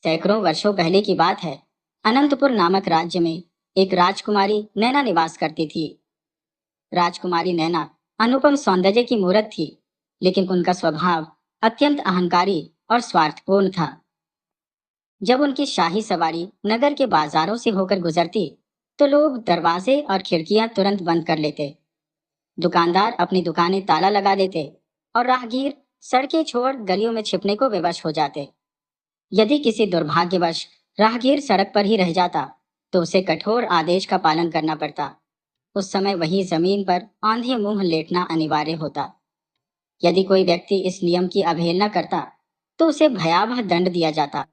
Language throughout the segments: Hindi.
सैकड़ों वर्षों पहले की बात है। अनंतपुर नामक राज्य में एक राजकुमारी नैना निवास करती थी। राजकुमारी नैना अनुपम सौंदर्य की मूरत थी, लेकिन उनका स्वभाव अत्यंत अहंकारी और स्वार्थपूर्ण था। जब उनकी शाही सवारी नगर के बाजारों से होकर गुजरती, तो लोग दरवाजे और खिड़कियां तुरंत बंद कर लेते। दुकानदार अपनी दुकानें ताला लगा देते और राहगीर सड़कें छोड़ गलियों में छिपने को विवश हो जाते। यदि किसी दुर्भाग्यवश राहगीर सड़क पर ही रह जाता, तो उसे कठोर आदेश का पालन करना पड़ता। उस समय वही जमीन पर आंधे मुंह लेटना अनिवार्य होता। यदि कोई व्यक्ति इस नियम की अवहेलना करता, तो उसे भयावह दंड दिया जाता।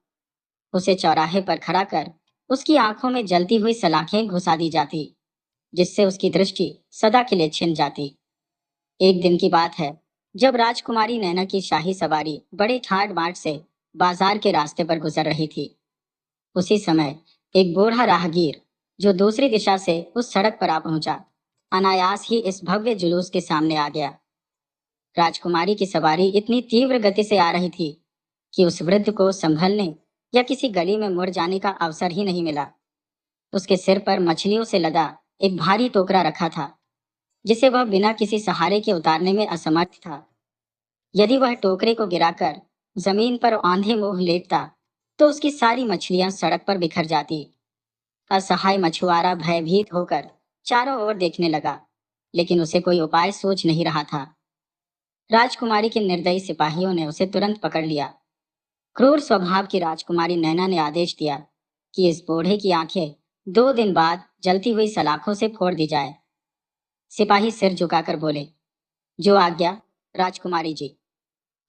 उसे चौराहे पर खड़ा कर उसकी आंखों में जलती हुई सलाखें घुसा दी जाती, जिससे उसकी दृष्टि सदा के लिए छिन जाती। एक दिन की बात है, जब राजकुमारी नैना की शाही सवारी बड़े ठाट बाट से बाजार के रास्ते पर गुजर रही थी। उसी समय एक बूढ़ा राहगीर, जो दूसरी दिशा से उस सड़क पर आ पहुंचा, अनायास ही इस भव्य जुलूस के सामने आ गया। राजकुमारी की सवारी इतनी तीव्र गति से आ रही थी कि उस वृद्ध को संभलने या किसी गली में मुड़ जाने का अवसर ही नहीं मिला। उसके सिर पर मछलियों से लदा एक भारी टोकरा रखा था, जिसे वह बिना किसी सहारे के उतारने में असमर्थ था। यदि वह टोकरे को गिराकर जमीन पर आंधे मुंह लेटता, तो उसकी सारी मछलियां सड़क पर बिखर जाती। असहाय मछुआरा भयभीत होकर चारों ओर देखने लगा, लेकिन उसे कोई उपाय सूझ नहीं रहा था। राजकुमारी के निर्दयी सिपाहियों ने उसे तुरंत पकड़ लिया। क्रूर स्वभाव की राजकुमारी नैना ने आदेश दिया कि इस बूढ़े की आंखें 2 दिन बाद जलती हुई सलाखों से फोड़ दी जाए। सिपाही सिर झुकाकर बोले, जो आज्ञा राजकुमारी जी।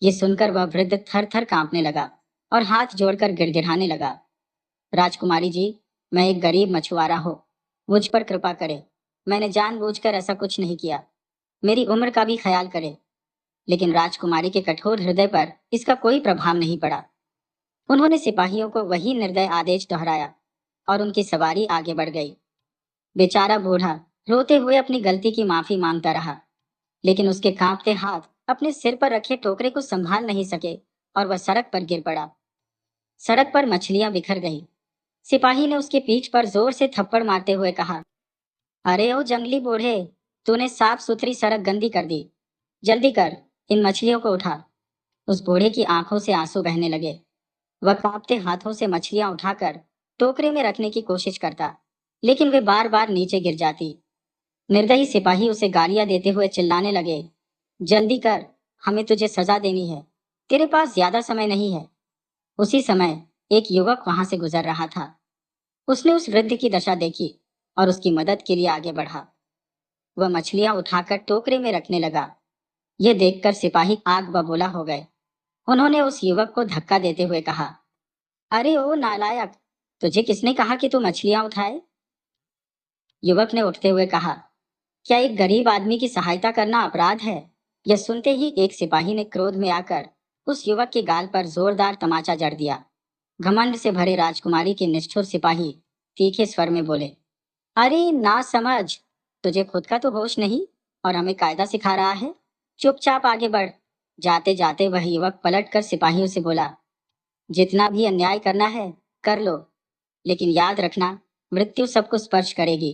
ये सुनकर वह वृद्ध थर थर कांपने लगा और हाथ जोड़कर गिड़गिड़ाने लगा। राजकुमारी जी, मैं एक गरीब मछुआरा हूँ, मुझ पर कृपा करें। मैंने जानबूझकर ऐसा कुछ नहीं किया। मेरी उम्र का भी ख्याल करें। लेकिन राजकुमारी के कठोर हृदय पर इसका कोई प्रभाव नहीं पड़ा। उन्होंने सिपाहियों को वही निर्दय आदेश दोहराया और उनकी सवारी आगे बढ़ गई। बेचारा बूढ़ा रोते हुए अपनी गलती की माफी मांगता रहा, लेकिन उसके कांपते हाथ अपने सिर पर रखे टोकरे को संभाल नहीं सके और वह सड़क पर गिर पड़ा। सड़क पर मछलियां बिखर गई। सिपाही ने उसकी पीठ पर जोर से थप्पड़ मारते हुए कहा, अरे ओ जंगली बूढ़े, तूने साफ सुथरी सड़क गंदी कर दी। जल्दी कर, इन मछलियों को उठा। उस बूढ़े की आंखों से आंसू बहने लगे। वह कांपते हाथों से मछलियां उठाकर टोकरे में रखने की कोशिश करता, लेकिन वे बार बार नीचे गिर जाती। निर्दयी सिपाही उसे गालियां देते हुए चिल्लाने लगे, जल्दी कर, हमें तुझे सजा देनी है। तेरे पास ज्यादा समय नहीं है। उसी समय एक युवक वहां से गुजर रहा था। उसने उस वृद्ध की दशा देखी और उसकी मदद के लिए आगे बढ़ा। वह मछलियां उठाकर टोकरे में रखने लगा। यह देखकर सिपाही आग बबूला हो गए। उन्होंने उस युवक को धक्का देते हुए कहा, अरे ओ नालायक, तुझे किसने कहा कि तू मछलियां उठाए? युवक ने उठते हुए कहा, क्या एक गरीब आदमी की सहायता करना अपराध है? यह सुनते ही एक सिपाही ने क्रोध में आकर उस युवक के गाल पर जोरदार तमाचा जड़ दिया। घमंड से भरे राजकुमारी के निष्ठुर सिपाही तीखे स्वर में बोले, अरे ना समझ, तुझे खुद का तो होश नहीं और हमें कायदा सिखा रहा है। चुपचाप आगे बढ़। जाते जाते वह युवक पलटकर सिपाहियों से बोला, जितना भी अन्याय करना है कर लो, लेकिन याद रखना, मृत्यु सबको स्पर्श करेगी।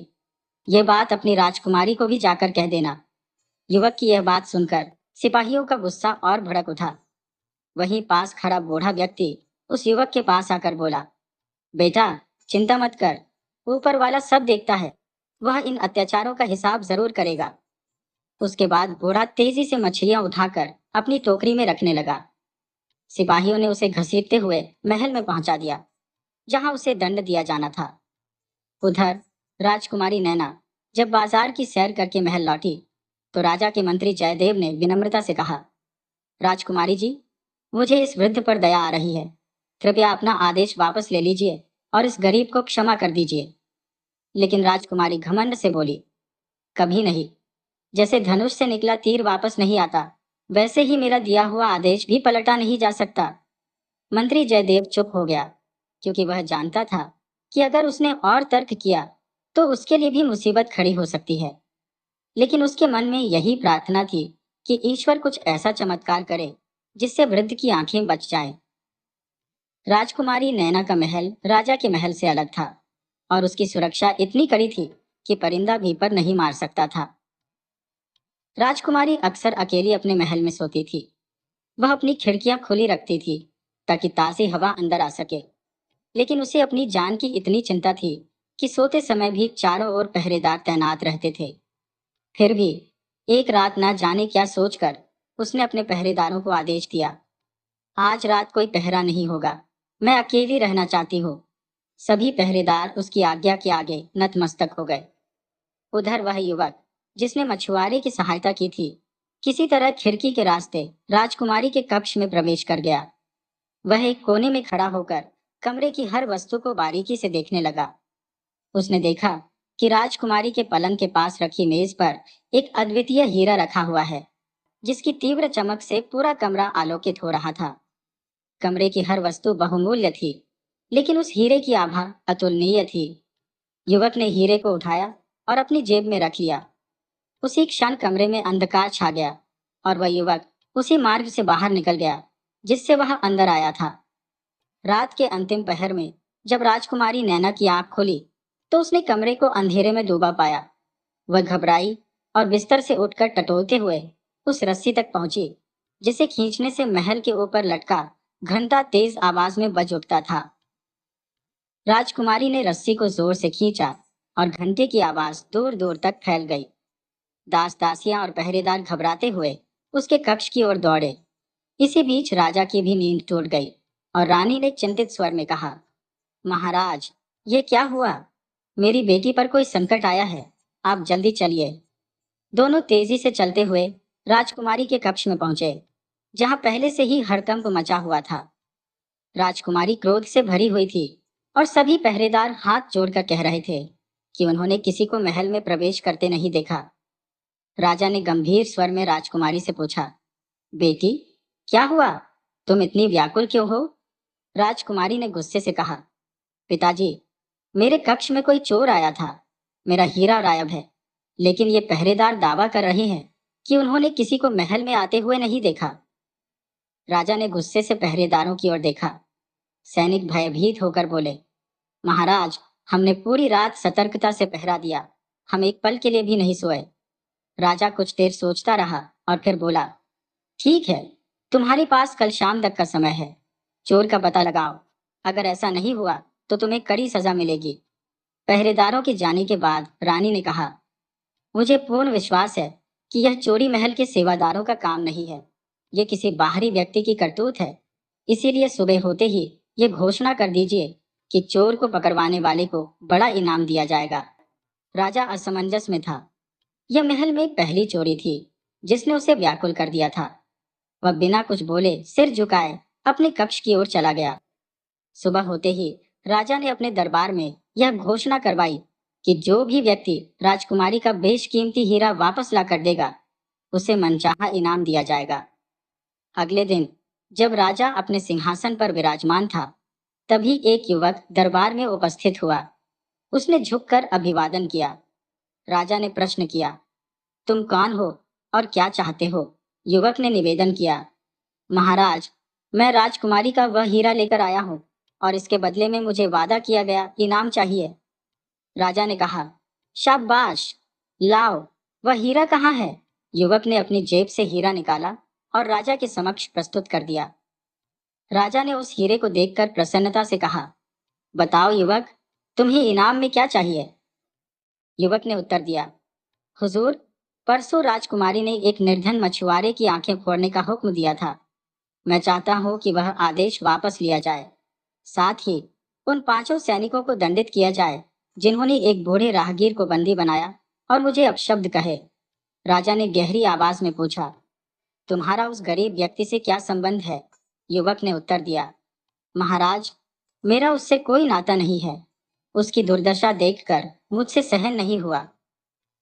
यह बात अपनी राजकुमारी को भी जाकर कह देना। युवक की यह बात सुनकर सिपाहियों का गुस्सा और भड़क उठा। वहीं पास खड़ा बूढ़ा व्यक्ति उस युवक के पास आकर बोला, बेटा, चिंता मत कर, ऊपर वाला सब देखता है। वह इन अत्याचारों का हिसाब जरूर करेगा। उसके बाद बूढ़ा तेजी से मछलियां उठाकर अपनी टोकरी में रखने लगा। सिपाहियों ने उसे घसीटते हुए महल में पहुंचा दिया, जहां उसे दंड दिया जाना था। उधर राजकुमारी नैना जब बाजार की सैर करके महल लौटी, तो राजा के मंत्री जयदेव ने विनम्रता से कहा, राजकुमारी जी, मुझे इस वृद्ध पर दया आ रही है। कृपया अपना आदेश वापस ले लीजिए और इस गरीब को क्षमा कर दीजिए। लेकिन राजकुमारी घमंड से बोली, कभी नहीं। जैसे धनुष से निकला तीर वापस नहीं आता, वैसे ही मेरा दिया हुआ आदेश भी पलटा नहीं जा सकता। मंत्री जयदेव चुप हो गया, क्योंकि वह जानता था कि अगर उसने और तर्क किया, तो उसके लिए भी मुसीबत खड़ी हो सकती है। लेकिन उसके मन में यही प्रार्थना थी कि ईश्वर कुछ ऐसा चमत्कार करे जिससे वृद्ध की आंखें बच जाएं। राजकुमारी नैना का महल राजा के महल से अलग था और उसकी सुरक्षा इतनी कड़ी थी कि परिंदा भी पर नहीं मार सकता था। राजकुमारी अक्सर अकेली अपने महल में सोती थी। वह अपनी खिड़कियां खुली रखती थी ताकि ताज़ी हवा अंदर आ सके। लेकिन उसे अपनी जान की इतनी चिंता थी कि सोते समय भी चारों ओर पहरेदार तैनात रहते थे। फिर भी एक रात ना जाने क्या सोचकर उसने अपने पहरेदारों को आदेश दिया, आज रात कोई पहरा नहीं होगा, मैं अकेली रहना चाहती हूँ। सभी पहरेदार उसकी आज्ञा के आगे नतमस्तक हो गए। उधर वह युवक जिसने मछुआरे की सहायता की थी, किसी तरह खिड़की के रास्ते राजकुमारी के कक्ष में प्रवेश कर गया। वह एक कोने में खड़ा होकर कमरे की हर वस्तु को बारीकी से देखने लगा। उसने देखा कि राजकुमारी के पलंग के पास रखी मेज पर एक अद्वितीय हीरा रखा हुआ है, जिसकी तीव्र चमक से पूरा कमरा आलोकित हो रहा था। कमरे की हर वस्तु बहुमूल्य थी, लेकिन उस हीरे की आभा अतुलनीय थी। युवक ने हीरे को उठाया और अपनी जेब में रख लिया। उसी क्षण कमरे में अंधकार छा गया और वह युवक उसी मार्ग से बाहर निकल गया जिससे वह अंदर आया था। रात के अंतिम पहर में जब राजकुमारी नैना की आंख खोली तो उसने कमरे को अंधेरे में डूबा पाया। वह घबराई और बिस्तर से उठकर टटोलते हुए उस रस्सी तक पहुंची जिसे खींचने से महल के ऊपर लटका घंटा तेज आवाज में बज उठता था। राजकुमारी ने रस्सी को जोर से खींचा और घंटे की आवाज दूर दूर तक फैल गई। दास दासियां और पहरेदार घबराते हुए उसके कक्ष की ओर दौड़े। इसी बीच राजा की भी नींद टूट गई और रानी ने चिंतित स्वर में कहा, महाराज, ये क्या हुआ? मेरी बेटी पर कोई संकट आया है, आप जल्दी चलिए। दोनों तेजी से चलते हुए राजकुमारी के कक्ष में पहुंचे, जहां पहले से ही हड़कंप मचा हुआ था। राजकुमारी क्रोध से भरी हुई थी और सभी पहरेदार हाथ जोड़कर कह रहे थे कि उन्होंने किसी को महल में प्रवेश करते नहीं देखा। राजा ने गंभीर स्वर में राजकुमारी से पूछा, बेटी, क्या हुआ? तुम इतनी व्याकुल क्यों हो? राजकुमारी ने गुस्से से कहा, पिताजी, मेरे कक्ष में कोई चोर आया था। मेरा हीरा गायब है, लेकिन ये पहरेदार दावा कर रहे हैं कि उन्होंने किसी को महल में आते हुए नहीं देखा। राजा ने गुस्से से पहरेदारों की ओर देखा। सैनिक भयभीत होकर बोले, महाराज, हमने पूरी रात सतर्कता से पहरा दिया, हम एक पल के लिए भी नहीं सोए। राजा कुछ देर सोचता रहा और फिर बोला, ठीक है, तुम्हारे पास कल शाम तक का समय है। चोर का पता लगाओ। अगर ऐसा नहीं हुआ तो तुम्हें कड़ी सजा मिलेगी। पहरेदारों के जाने के बाद रानी ने कहा, मुझे पूर्ण विश्वास है कि यह चोरी महल के सेवादारों का काम नहीं है। ये किसी बाहरी व्यक्ति की करतूत है। इसीलिए सुबह होते ही ये घोषणा कर दीजिए कि चोर को पकड़वाने वाले को बड़ा इनाम दिया जाएगा। राजा असमंजस में था। यह महल में पहली चोरी थी जिसने उसे व्याकुल कर दिया था। वह बिना कुछ बोले सिर झुकाए अपने कक्ष की ओर चला गया। सुबह होते ही राजा ने अपने दरबार में यह घोषणा करवाई कि जो भी व्यक्ति राजकुमारी का बेशकीमती हीरा वापस ला कर देगा, उसे मनचाहा इनाम दिया जाएगा। अगले दिन जब राजा अपने सिंहासन पर विराजमान था, तभी एक युवक दरबार में उपस्थित हुआ। उसने झुककर अभिवादन किया। राजा ने प्रश्न किया, तुम कौन हो और क्या चाहते हो? युवक ने निवेदन किया, महाराज, मैं राजकुमारी का वह हीरा लेकर आया हूँ और इसके बदले में मुझे वादा किया गया इनाम चाहिए। राजा ने कहा, शाबाश, लाओ, वह हीरा कहाँ है? युवक ने अपनी जेब से हीरा निकाला और राजा के समक्ष प्रस्तुत कर दिया। राजा ने उस हीरे को देखकर प्रसन्नता से कहा, बताओ युवक, तुम्हें इनाम में क्या चाहिए? युवक ने उत्तर दिया, हुजूर, परसों राजकुमारी ने एक निर्धन मछुआरे की आंखें फोड़ने का हुक्म दिया था। मैं चाहता हूं कि वह आदेश वापस लिया जाए। साथ ही उन पांचों सैनिकों को दंडित किया जाए जिन्होंने एक बूढ़े राहगीर को बंदी बनाया और मुझे अपशब्द कहे। राजा ने गहरी आवाज में पूछा, तुम्हारा उस गरीब व्यक्ति से क्या संबंध है? युवक ने उत्तर दिया, महाराज, मेरा उससे कोई नाता नहीं है। उसकी दुर्दशा देखकर मुझसे सहन नहीं हुआ।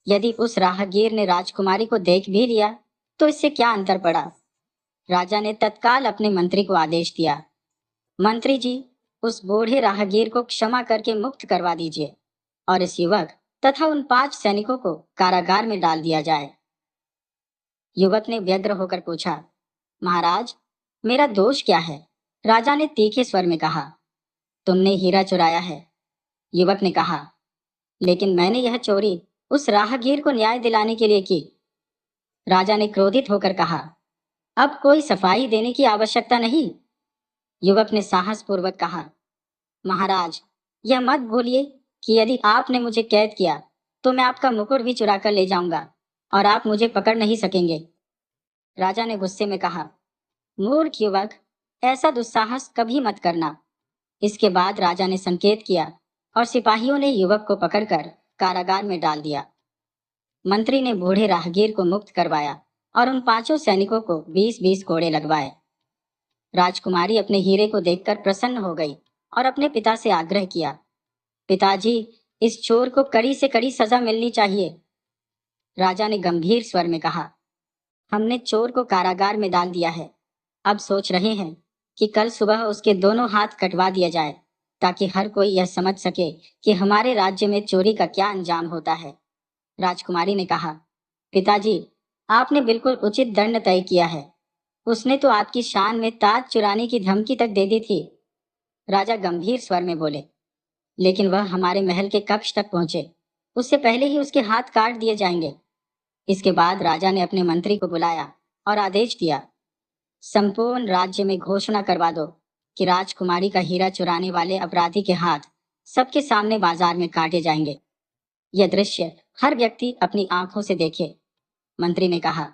यदि उस राहगीर ने राजकुमारी को देख भी लिया तो इससे क्या अंतर पड़ा? राजा ने तत्काल अपने मंत्री को आदेश दिया, मंत्री जी, उस बूढ़े राहगीर को क्षमा करके मुक्त करवा दीजिए और इस युवक तथा उन पांच सैनिकों को कारागार में डाल दिया जाए। युवक ने व्यग्र होकर पूछा, महाराज, मेरा दोष क्या है? राजा ने तीखे स्वर में कहा, तुमने हीरा चुराया है। युवक ने कहा, लेकिन मैंने यह चोरी उस राहगीर को न्याय दिलाने के लिए की। राजा ने क्रोधित होकर कहा, अब कोई सफाई देने की आवश्यकता नहीं। युवक ने साहसपूर्वक कहा, महाराज, यह मत भूलिए कि यदि आपने मुझे कैद किया तो मैं आपका मुकुट भी चुरा कर ले जाऊंगा और आप मुझे पकड़ नहीं सकेंगे। राजा ने गुस्से में कहा, मूर्ख युवक, ऐसा दुस्साहस कभी मत करना। इसके बाद राजा ने संकेत किया और सिपाहियों ने युवक को पकड़कर कारागार में डाल दिया। मंत्री ने बूढ़े राहगीर को मुक्त करवाया और उन पांचों सैनिकों को 20-20 कोड़े लगवाए। राजकुमारी अपने हीरे को देखकर प्रसन्न हो गई और अपने पिता से आग्रह किया, पिताजी, इस चोर को कड़ी से कड़ी सजा मिलनी चाहिए। राजा ने गंभीर स्वर में कहा, हमने चोर को कारागार में डाल दिया है। अब सोच रहे हैं कि कल सुबह उसके दोनों हाथ कटवा दिया जाए, ताकि हर कोई यह समझ सके कि हमारे राज्य में चोरी का क्या अंजाम होता है। राजकुमारी ने कहा, पिताजी, आपने बिल्कुल उचित दंड तय किया है। उसने तो आपकी शान में ताज चुराने की धमकी तक दे दी थी। राजा गंभीर स्वर में बोले, लेकिन वह हमारे महल के कक्ष तक पहुंचे उससे पहले ही उसके हाथ काट दिए जाएंगे। इसके बाद राजा ने अपने मंत्री को बुलाया और आदेश दिया, संपूर्ण राज्य में घोषणा करवा दो कि राजकुमारी का हीरा चुराने वाले अपराधी के हाथ सबके सामने बाजार में काटे जाएंगे। यह दृश्य हर व्यक्ति अपनी आंखों से देखे। मंत्री ने कहा,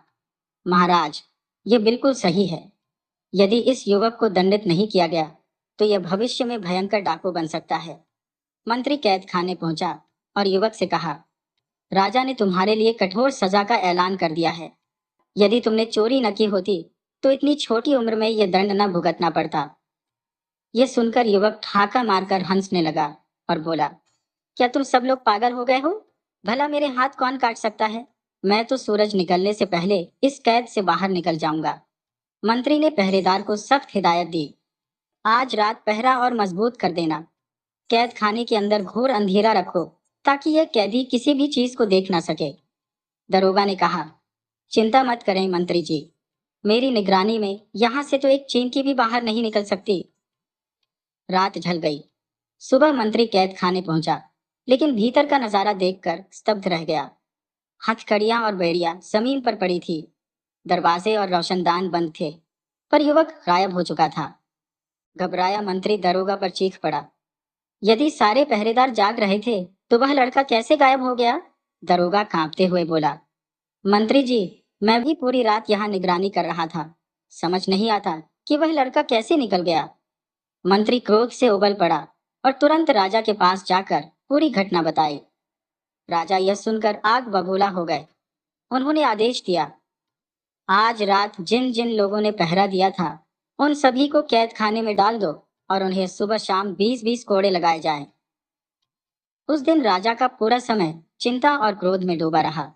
महाराज, यह बिल्कुल सही है। यदि इस युवक को दंडित नहीं किया गया तो यह भविष्य में भयंकर डाकू बन सकता है। मंत्री कैद खाने पहुंचा और युवक से कहा, राजा ने तुम्हारे लिए कठोर सजा का ऐलान कर दिया है। यदि तुमने चोरी न की होती तो इतनी छोटी उम्र में यह दंड न भुगतना पड़ता। यह सुनकर युवक ठाका मारकर हंसने लगा और बोला, क्या तुम सब लोग पागल हो गए हो? भला मेरे हाथ कौन काट सकता है? मैं तो सूरज निकलने से पहले इस कैद से बाहर निकल जाऊंगा। मंत्री ने पहरेदार को सख्त हिदायत दी, आज रात पहरा और मजबूत कर देना। कैद खाने के अंदर घोर अंधेरा रखो ताकि यह कैदी किसी भी चीज को देख ना सके। दरोगा ने कहा, चिंता मत करें मंत्री जी, मेरी निगरानी में यहाँ से तो एक चींटी भी बाहर नहीं निकल सकती। रात ढल गई। सुबह मंत्री कैद खाने पहुंचा, लेकिन भीतर का नजारा देखकर स्तब्ध रह गया। हथकड़ियां और बेड़ियां जमीन पर पड़ी थी। दरवाजे और रोशनदान बंद थे, पर युवक गायब हो चुका था। घबराया मंत्री दरोगा पर चीख पड़ा, यदि सारे पहरेदार जाग रहे थे तो वह लड़का कैसे गायब हो गया? दरोगा कांपते हुए बोला, मंत्री जी, मैं भी पूरी रात यहाँ निगरानी कर रहा था। समझ नहीं आता कि वह लड़का कैसे निकल गया। मंत्री क्रोध से उबल पड़ा और तुरंत राजा के पास जाकर पूरी घटना बताई। राजा यह सुनकर आग बबूला हो गए। उन्होंने आदेश दिया, आज रात जिन जिन लोगों ने पहरा दिया था उन सभी को कैद खाने में डाल दो और उन्हें सुबह शाम 20-20 कोड़े लगाए जाएं। उस दिन राजा का पूरा समय चिंता और क्रोध में डूबा रहा।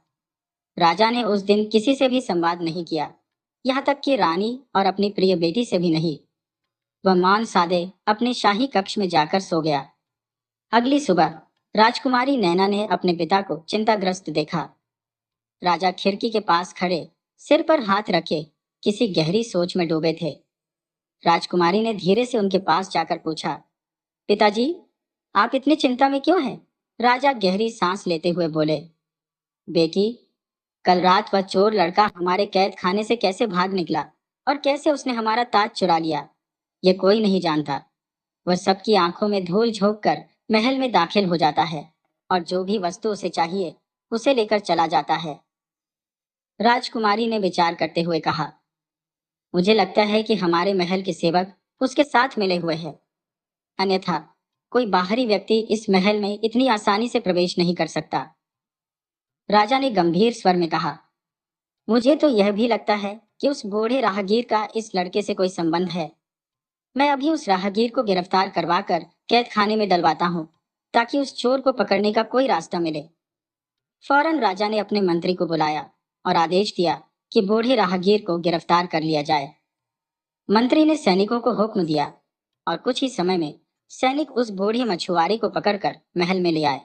राजा ने उस दिन किसी से भी संवाद नहीं किया, यहाँ तक कि रानी और अपनी प्रिय बेटी से भी नहीं। वह मौन साधे अपने शाही कक्ष में जाकर सो गया। अगली सुबह राजकुमारी नैना ने अपने पिता को चिंताग्रस्त देखा। राजा खिड़की के पास खड़े सिर पर हाथ रखे किसी गहरी सोच में डूबे थे। राजकुमारी ने धीरे से उनके पास जाकर पूछा, पिताजी, आप इतनी चिंता में क्यों हैं? राजा गहरी सांस लेते हुए बोले, बेटी, कल रात वह चोर लड़का हमारे कैद खाने से कैसे भाग निकला और कैसे उसने हमारा ताज चुरा लिया, यह कोई नहीं जानता। वह सबकी आंखों में धूल झोंक कर महल में दाखिल हो जाता है और जो भी वस्तु उसे चाहिए उसे लेकर चला जाता है। राजकुमारी ने विचार करते हुए कहा, मुझे लगता है कि हमारे महल के सेवक उसके साथ मिले हुए हैं, अन्यथा कोई बाहरी व्यक्ति इस महल में इतनी आसानी से प्रवेश नहीं कर सकता। राजा ने गंभीर स्वर में कहा, मुझे तो यह भी लगता है कि उस बूढ़े राहगीर का इस लड़के से कोई संबंध है। मैं अभी उस राहगीर को गिरफ्तार करवाकर कैद खाने में डलवाता हूँ, ताकि उस चोर को पकड़ने का कोई रास्ता मिले। फौरन राजा ने अपने मंत्री को बुलाया और आदेश दिया कि बूढ़े राहगीर को गिरफ्तार कर लिया जाए। मंत्री ने सैनिकों को हुक्म दिया और कुछ ही समय में सैनिक उस बूढ़े मछुआरे को पकड़कर महल में ले आए।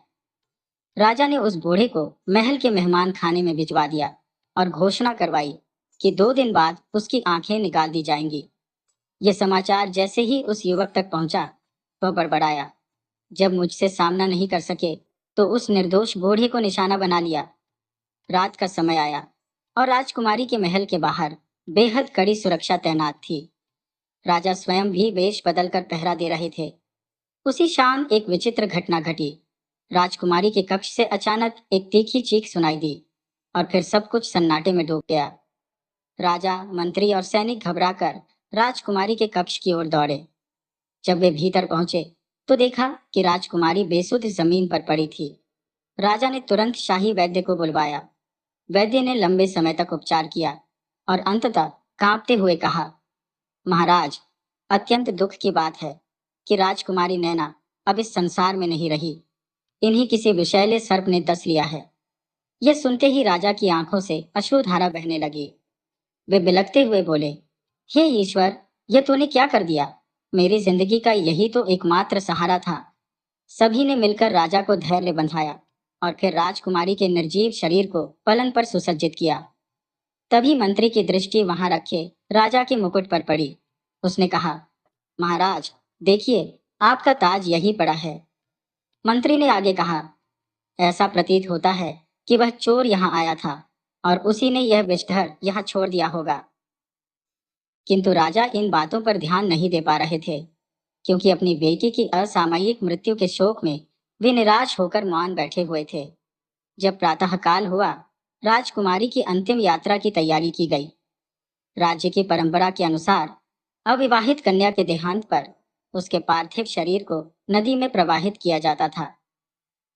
राजा ने उस बूढ़े को महल के मेहमान खाने में भिजवा दिया और घोषणा करवाई कि 2 दिन बाद उसकी आंखें निकाल दी जाएंगी। यह समाचार जैसे ही उस युवक तक पहुंचा, वह बड़बड़ाया। जब मुझसे सामना नहीं कर सके तो उस निर्दोष बूढ़े को निशाना बना लिया। रात का समय आया और राजकुमारी के महल के बाहर बेहद कड़ी सुरक्षा तैनात थी। राजा स्वयं भी वेश बदलकर पहरा दे रहे थे। उसी शाम एक विचित्र घटना घटी। राजकुमारी के कक्ष से अचानक एक तीखी चीख सुनाई दी और फिर सब कुछ सन्नाटे में डूब गया। राजा, मंत्री और सैनिक घबराकर राजकुमारी के कक्ष की ओर दौड़े। जब वे भीतर पहुंचे तो देखा कि राजकुमारी बेसुध जमीन पर पड़ी थी। राजा ने तुरंत शाही वैद्य को बुलवाया। वैद्य ने लंबे समय तक उपचार किया और अंततः कांपते हुए कहा, महाराज, अत्यंत दुख की बात है कि राजकुमारी नैना अब इस संसार में नहीं रही। इन्हीं किसी विषैले सर्प ने डस लिया है। यह सुनते ही राजा की आंखों से अश्रुधारा बहने लगी। वे बिलखते हुए बोले, हे ईश्वर, यह तूने क्या कर दिया? मेरी जिंदगी का यही तो एकमात्र सहारा था। सभी ने मिलकर राजा को धैर्य बंधाया और फिर राजकुमारी के निर्जीव शरीर को पलंग पर सुसज्जित किया। तभी मंत्री की दृष्टि वहां रखे राजा के मुकुट पर पड़ी। उसने कहा, महाराज, देखिए, आपका ताज यहीं पड़ा है। मंत्री ने आगे कहा, ऐसा प्रतीत होता है कि वह चोर यहाँ आया था और उसी ने यह विषधर यहाँ छोड़ दिया होगा। किंतु राजा इन बातों पर ध्यान नहीं दे पा रहे थे, क्योंकि अपनी बेटी की असामयिक मृत्यु के शोक में वे निराश होकर मौन बैठे हुए थे। जब प्रातःकाल हुआ, राजकुमारी की अंतिम यात्रा की तैयारी की गई। राज्य की परंपरा के अनुसार अविवाहित कन्या के देहांत पर उसके पार्थिव शरीर को नदी में प्रवाहित किया जाता था।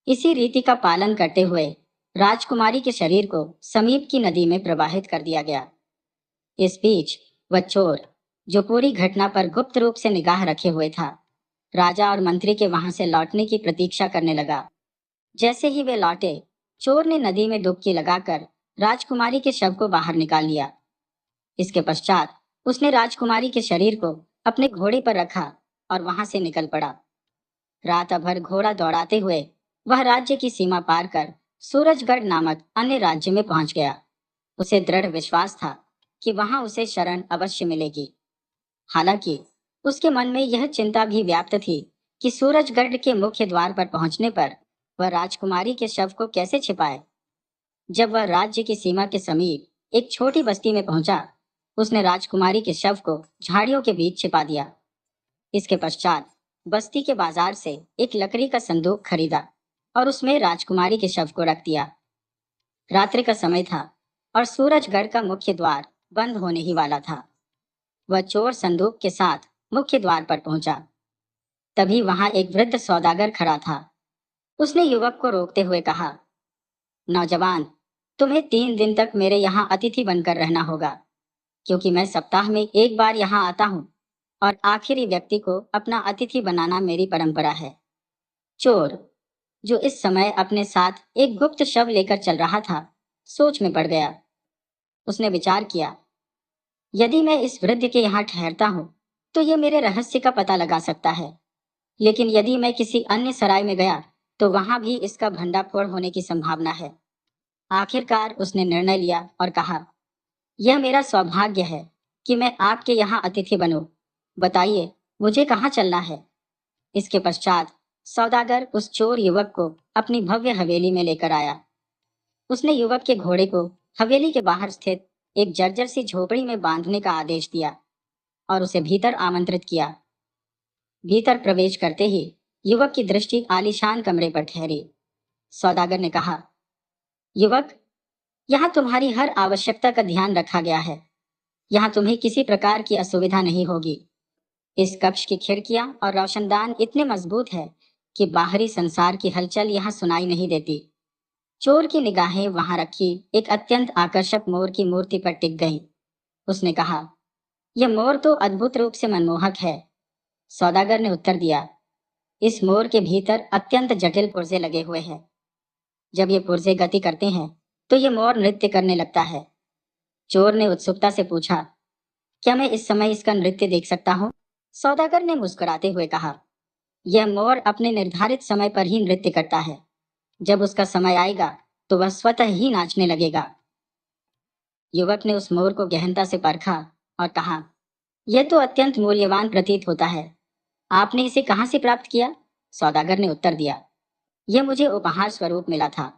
इसी रीति का पालन करते हुए राजकुमारी के शरीर को समीप की नदी में प्रवाहित कर दिया गया। इस बीच वह चोर, जो पूरी घटना पर गुप्त रूप से निगाह रखे हुए था, राजा और मंत्री के वहां से लौटने की प्रतीक्षा करने लगा। जैसे ही वे लौटे, चोर ने नदी में डुबकी लगाकर राजकुमारी के शव को बाहर निकाल लिया। इसके पश्चात उसने राजकुमारी के शरीर को अपने घोड़े पर रखा और वहां से निकल पड़ा। रात भर घोड़ा दौड़ाते हुए वह राज्य की सीमा पार कर सूरजगढ़ नामक अन्य राज्य में पहुंच गया। उसे दृढ़ विश्वास था कि वहां उसे शरण अवश्य मिलेगी। हालांकि उसके मन में यह चिंता भी व्याप्त थी कि सूरजगढ़ के मुख्य द्वार पर पहुंचने पर वह राजकुमारी के शव को कैसे छिपाए। जब वह राज्य की सीमा के समीप एक छोटी बस्ती में पहुंचा, उसने राजकुमारी के शव को झाड़ियों के बीच छिपा दिया। इसके पश्चात बस्ती के बाजार से एक लकड़ी का संदूक खरीदा और उसमें राजकुमारी के शव को रख दिया। रात्रि का समय था और सूरजगढ़ का मुख्य द्वार बंद होने ही वाला था। वह चोर संदूक के साथ मुख्य द्वार पर पहुंचा। तभी वहां एक वृद्ध सौदागर खड़ा था। उसने युवक को रोकते हुए कहा, नौजवान, तुम्हें 3 दिन तक मेरे यहाँ अतिथि बनकर रहना होगा, क्योंकि मैं सप्ताह में एक बार यहाँ आता हूँ और आखिरी व्यक्ति को अपना अतिथि बनाना मेरी परंपरा है। चोर, जो इस समय अपने साथ एक गुप्त शव लेकर चल रहा था, सोच में पड़ गया। उसने विचार किया, यदि मैं इस वृद्ध के यहाँ ठहरता हूँ तो ये मेरे रहस्य का पता लगा सकता है, लेकिन यदि मैं किसी अन्य सराय में गया तो वहां भी इसका भंडाफोड़ होने की संभावना है। आखिरकार उसने निर्णय लिया और कहा, यह मेरा सौभाग्य है कि मैं आपके यहाँ अतिथि बनूं। बताइए, मुझे कहाँ चलना है? इसके पश्चात सौदागर उस चोर युवक को अपनी भव्य हवेली में लेकर आया। उसने युवक के घोड़े को हवेली के बाहर स्थित एक जर्जर सी झोपड़ी में बांधने का आदेश दिया और उसे भीतर आमंत्रित किया। भीतर प्रवेश करते ही युवक की दृष्टि आलीशान कमरे पर ठहरी। सौदागर ने कहा, युवक, यहाँ तुम्हारी हर आवश्यकता का ध्यान रखा गया है। यहाँ तुम्हें किसी प्रकार की असुविधा नहीं होगी। इस कक्ष की खिड़कियां और रोशनदान इतने मजबूत है कि बाहरी संसार की हलचल यहाँ सुनाई नहीं देती। चोर की निगाहें वहां रखी एक अत्यंत आकर्षक मोर की मूर्ति पर टिक गईं। उसने कहा, यह मोर तो अद्भुत रूप से मनमोहक है। सौदागर ने उत्तर दिया, इस मोर के भीतर अत्यंत जटिल पुर्जे लगे हुए हैं। जब ये पुर्जे गति करते हैं तो ये मोर नृत्य करने लगता है। चोर ने उत्सुकता से पूछा, क्या मैं इस समय इसका नृत्य देख सकता हूँ? सौदागर ने मुस्कुराते हुए कहा, यह मोर अपने निर्धारित समय पर ही नृत्य करता है। जब उसका समय आएगा तो वह स्वतः ही नाचने लगेगा। युवक ने उस मोर को गहनता से परखा और कहा, यह तो अत्यंत मूल्यवान प्रतीत होता है। आपने इसे कहाँ से प्राप्त किया? सौदागर ने उत्तर दिया, यह मुझे उपहार स्वरूप मिला था।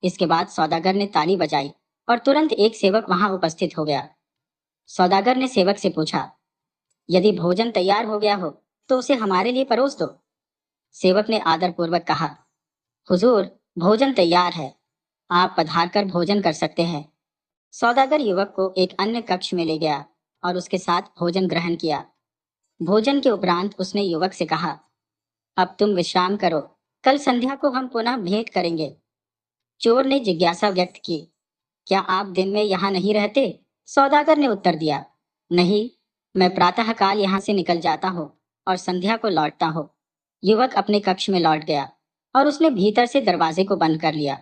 इसके बाद सौदागर ने ताली बजाई और तुरंत एक सेवक वहां उपस्थित हो गया। सौदागर ने सेवक से पूछा, यदि भोजन तैयार हो गया हो तो उसे हमारे लिए परोस दो। सेवक ने आदर पूर्वक कहा, हुजूर, भोजन तैयार है, आप पधार कर भोजन कर सकते हैं। सौदागर युवक को एक अन्य कक्ष में ले गया और उसके साथ भोजन ग्रहण किया। भोजन के उपरांत उसने युवक से कहा, अब तुम विश्राम करो, कल संध्या को हम पुनः भेंट करेंगे। चोर ने जिज्ञासा व्यक्त की, क्या आप दिन में यहाँ नहीं रहते? सौदागर ने उत्तर दिया, नहीं, मैं प्रातःकाल यहाँ से निकल जाता हूँ और संध्या को लौटता हूँ। युवक अपने कक्ष में लौट गया और उसने भीतर से दरवाजे को बंद कर लिया।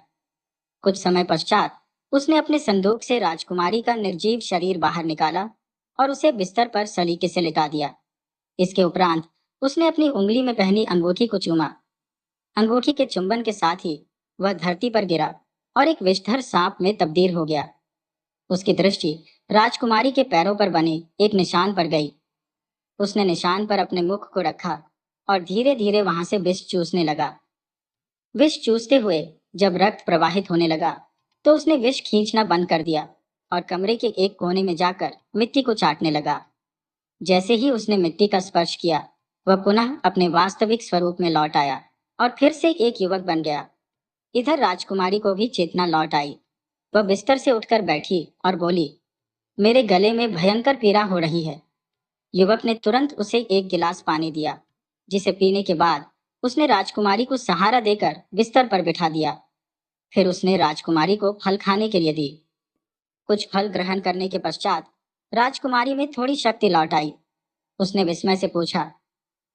कुछ समय पश्चात उसने अपने संदूक से राजकुमारी का निर्जीव शरीर बाहर निकाला और उसे बिस्तर पर सलीके से लिटा दिया। इसके उपरांत उसने अपनी उंगली में पहनी अंगूठी को चूमा। अंगूठी के चुंबन के साथ ही वह धरती पर गिरा और एक विषधर सांप में तब्दील हो गया। उसकी दृष्टि राजकुमारी के पैरों पर बने एक निशान पर गई। उसने निशान पर अपने मुख को रखा और धीरे धीरे वहां से विष चूसने लगा। विष चूसते हुए जब रक्त प्रवाहित होने लगा तो उसने विष खींचना बंद कर दिया और कमरे के एक कोने में जाकर मिट्टी को चाटने लगा। जैसे ही उसने मिट्टी का स्पर्श किया, वह पुनः अपने वास्तविक स्वरूप में लौट आया और फिर से एक युवक बन गया। इधर राजकुमारी को भी चेतना लौट आई। वह बिस्तर से उठकर बैठी और बोली, मेरे गले में भयंकर पीड़ा हो रही है। युवक ने तुरंत उसे एक गिलास पानी दिया, जिसे पीने के बाद उसने राजकुमारी को सहारा देकर बिस्तर पर बिठा दिया। फिर उसने राजकुमारी को फल खाने के लिए दी। कुछ फल ग्रहण करने के पश्चात राजकुमारी में थोड़ी शक्ति लौट आई। उसने विस्मय से पूछा,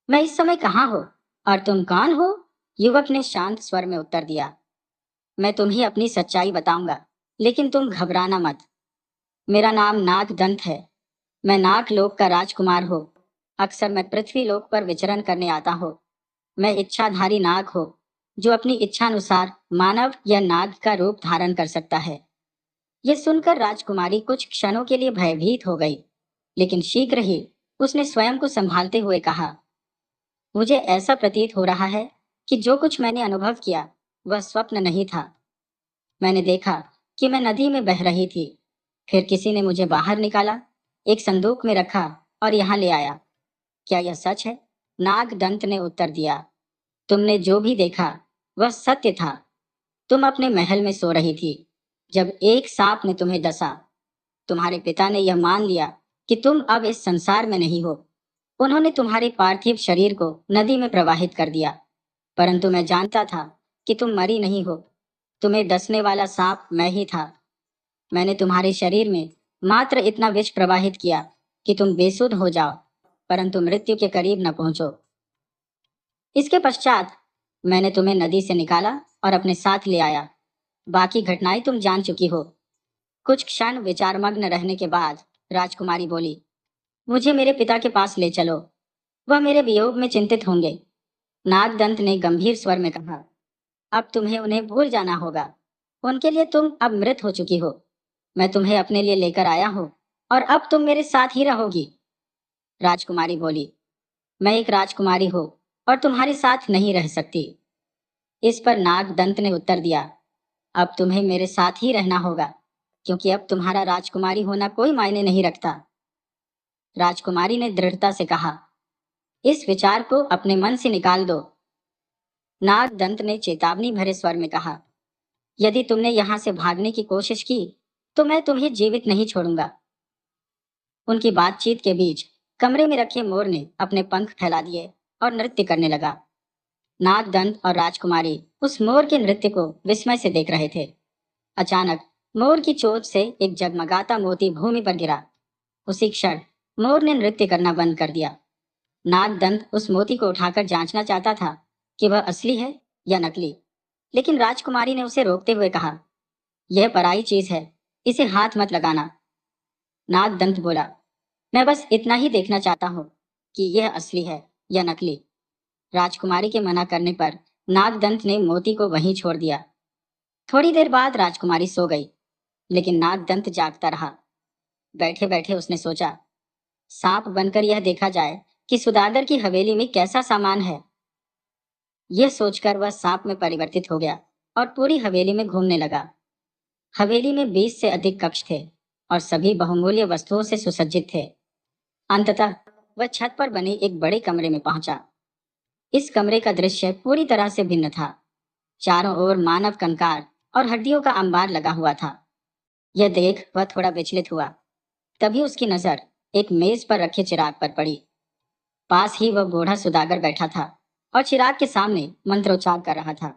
मैं इस समय कहाँ हूँ और तुम कौन हो? युवक ने शांत स्वर में उत्तर दिया, मैं तुम्हें अपनी सच्चाई बताऊंगा, लेकिन तुम घबराना मत। मेरा नाम नागदंत है। मैं नागलोक का राजकुमार हूँ। अक्सर मैं पृथ्वी लोक पर विचरण करने आता हूँ। मैं इच्छाधारी नाग हूँ, जो अपनी इच्छा अनुसार मानव या नाग का रूप धारण कर सकता है। यह सुनकर राजकुमारी कुछ क्षणों के लिए भयभीत हो गई, लेकिन शीघ्र ही उसने स्वयं को संभालते हुए कहा, मुझे ऐसा प्रतीत हो रहा है कि जो कुछ मैंने अनुभव किया वह स्वप्न नहीं था। मैंने देखा कि मैं नदी में बह रही थी। फिर किसी ने मुझे बाहर निकाला, एक संदूक में रखा और यहाँ ले आया। क्या यह सच है? नागदंत ने उत्तर दिया, तुमने जो भी देखा वह सत्य था। तुम अपने महल में सो रही थी जब एक सांप ने तुम्हें डसा। तुम्हारे पिता ने यह मान लिया कि तुम अब इस संसार में नहीं हो। उन्होंने तुम्हारे पार्थिव शरीर को नदी में प्रवाहित कर दिया, परंतु मैं जानता था कि तुम मरी नहीं हो। तुम्हें डसने वाला सांप मैं ही था। मैंने तुम्हारे शरीर में मात्र इतना विष प्रवाहित किया कि तुम बेसुध हो जाओ, परंतु मृत्यु के करीब न पहुंचो। इसके पश्चात मैंने तुम्हें नदी से निकाला और अपने साथ ले आया। बाकी घटनाएं तुम जान चुकी हो। कुछ क्षण विचारमग्न रहने के बाद राजकुमारी बोली, मुझे मेरे पिता के पास ले चलो, वह मेरे वियोग में चिंतित होंगे। नागदंत ने गंभीर स्वर में कहा, अब तुम्हें उन्हें भूल जाना होगा। उनके लिए तुम अब मृत हो चुकी हो। मैं तुम्हें अपने लिए लेकर आया हूँ और अब तुम मेरे साथ ही रहोगी। राजकुमारी बोली, मैं एक राजकुमारी हूँ और तुम्हारे साथ नहीं रह सकती। इस पर नागदंत ने उत्तर दिया, अब तुम्हें मेरे साथ ही रहना होगा, क्योंकि अब तुम्हारा राजकुमारी होना कोई मायने नहीं रखता। राजकुमारी ने दृढ़ता से कहा, इस विचार को अपने मन से निकाल दो। नागदंत ने चेतावनी भरे स्वर में कहा, यदि तुमने यहाँ से भागने की कोशिश की तो मैं तुम्हें जीवित नहीं छोड़ूंगा। उनकी बातचीत के बीच कमरे में रखे मोर ने अपने पंख फैला दिए और नृत्य करने लगा। नागदंत और राजकुमारी उस मोर के नृत्य को विस्मय से देख रहे थे। अचानक मोर की चोंच से एक जगमगाता मोती भूमि पर गिरा। उसी क्षण मोर ने नृत्य करना बंद कर दिया। नागदंत उस मोती को उठाकर जांचना चाहता था कि वह असली है या नकली, लेकिन राजकुमारी ने उसे रोकते हुए कहा, यह पराई चीज है, इसे हाथ मत लगाना। नागदंत बोला, मैं बस इतना ही देखना चाहता हूँ कि यह असली है या नकली। राजकुमारी के मना करने पर नागदंत ने मोती को वहीं छोड़ दिया। थोड़ी देर बाद राजकुमारी सो गई, लेकिन नागदंत जागता रहा। बैठे बैठे उसने सोचा, सांप बनकर यह देखा जाए कि सुदागर की हवेली में कैसा सामान है। यह सोचकर वह सांप में परिवर्तित हो गया और पूरी हवेली में घूमने लगा। हवेली में 20 से अधिक कक्ष थे और सभी बहुमूल्य वस्तुओं से सुसज्जित थे। अंततः वह छत पर बने एक बड़े कमरे में पहुंचा। इस कमरे का दृश्य पूरी तरह से भिन्न था। चारों ओर मानव कंकाल और हड्डियों का अंबार लगा हुआ था। यह देख वह थोड़ा विचलित हुआ। तभी उसकी नजर एक मेज पर रखे चिराग पर पड़ी। पास ही वह बूढ़ा सुदागर बैठा था और चिराग के सामने मंत्रोच्चार कर रहा था।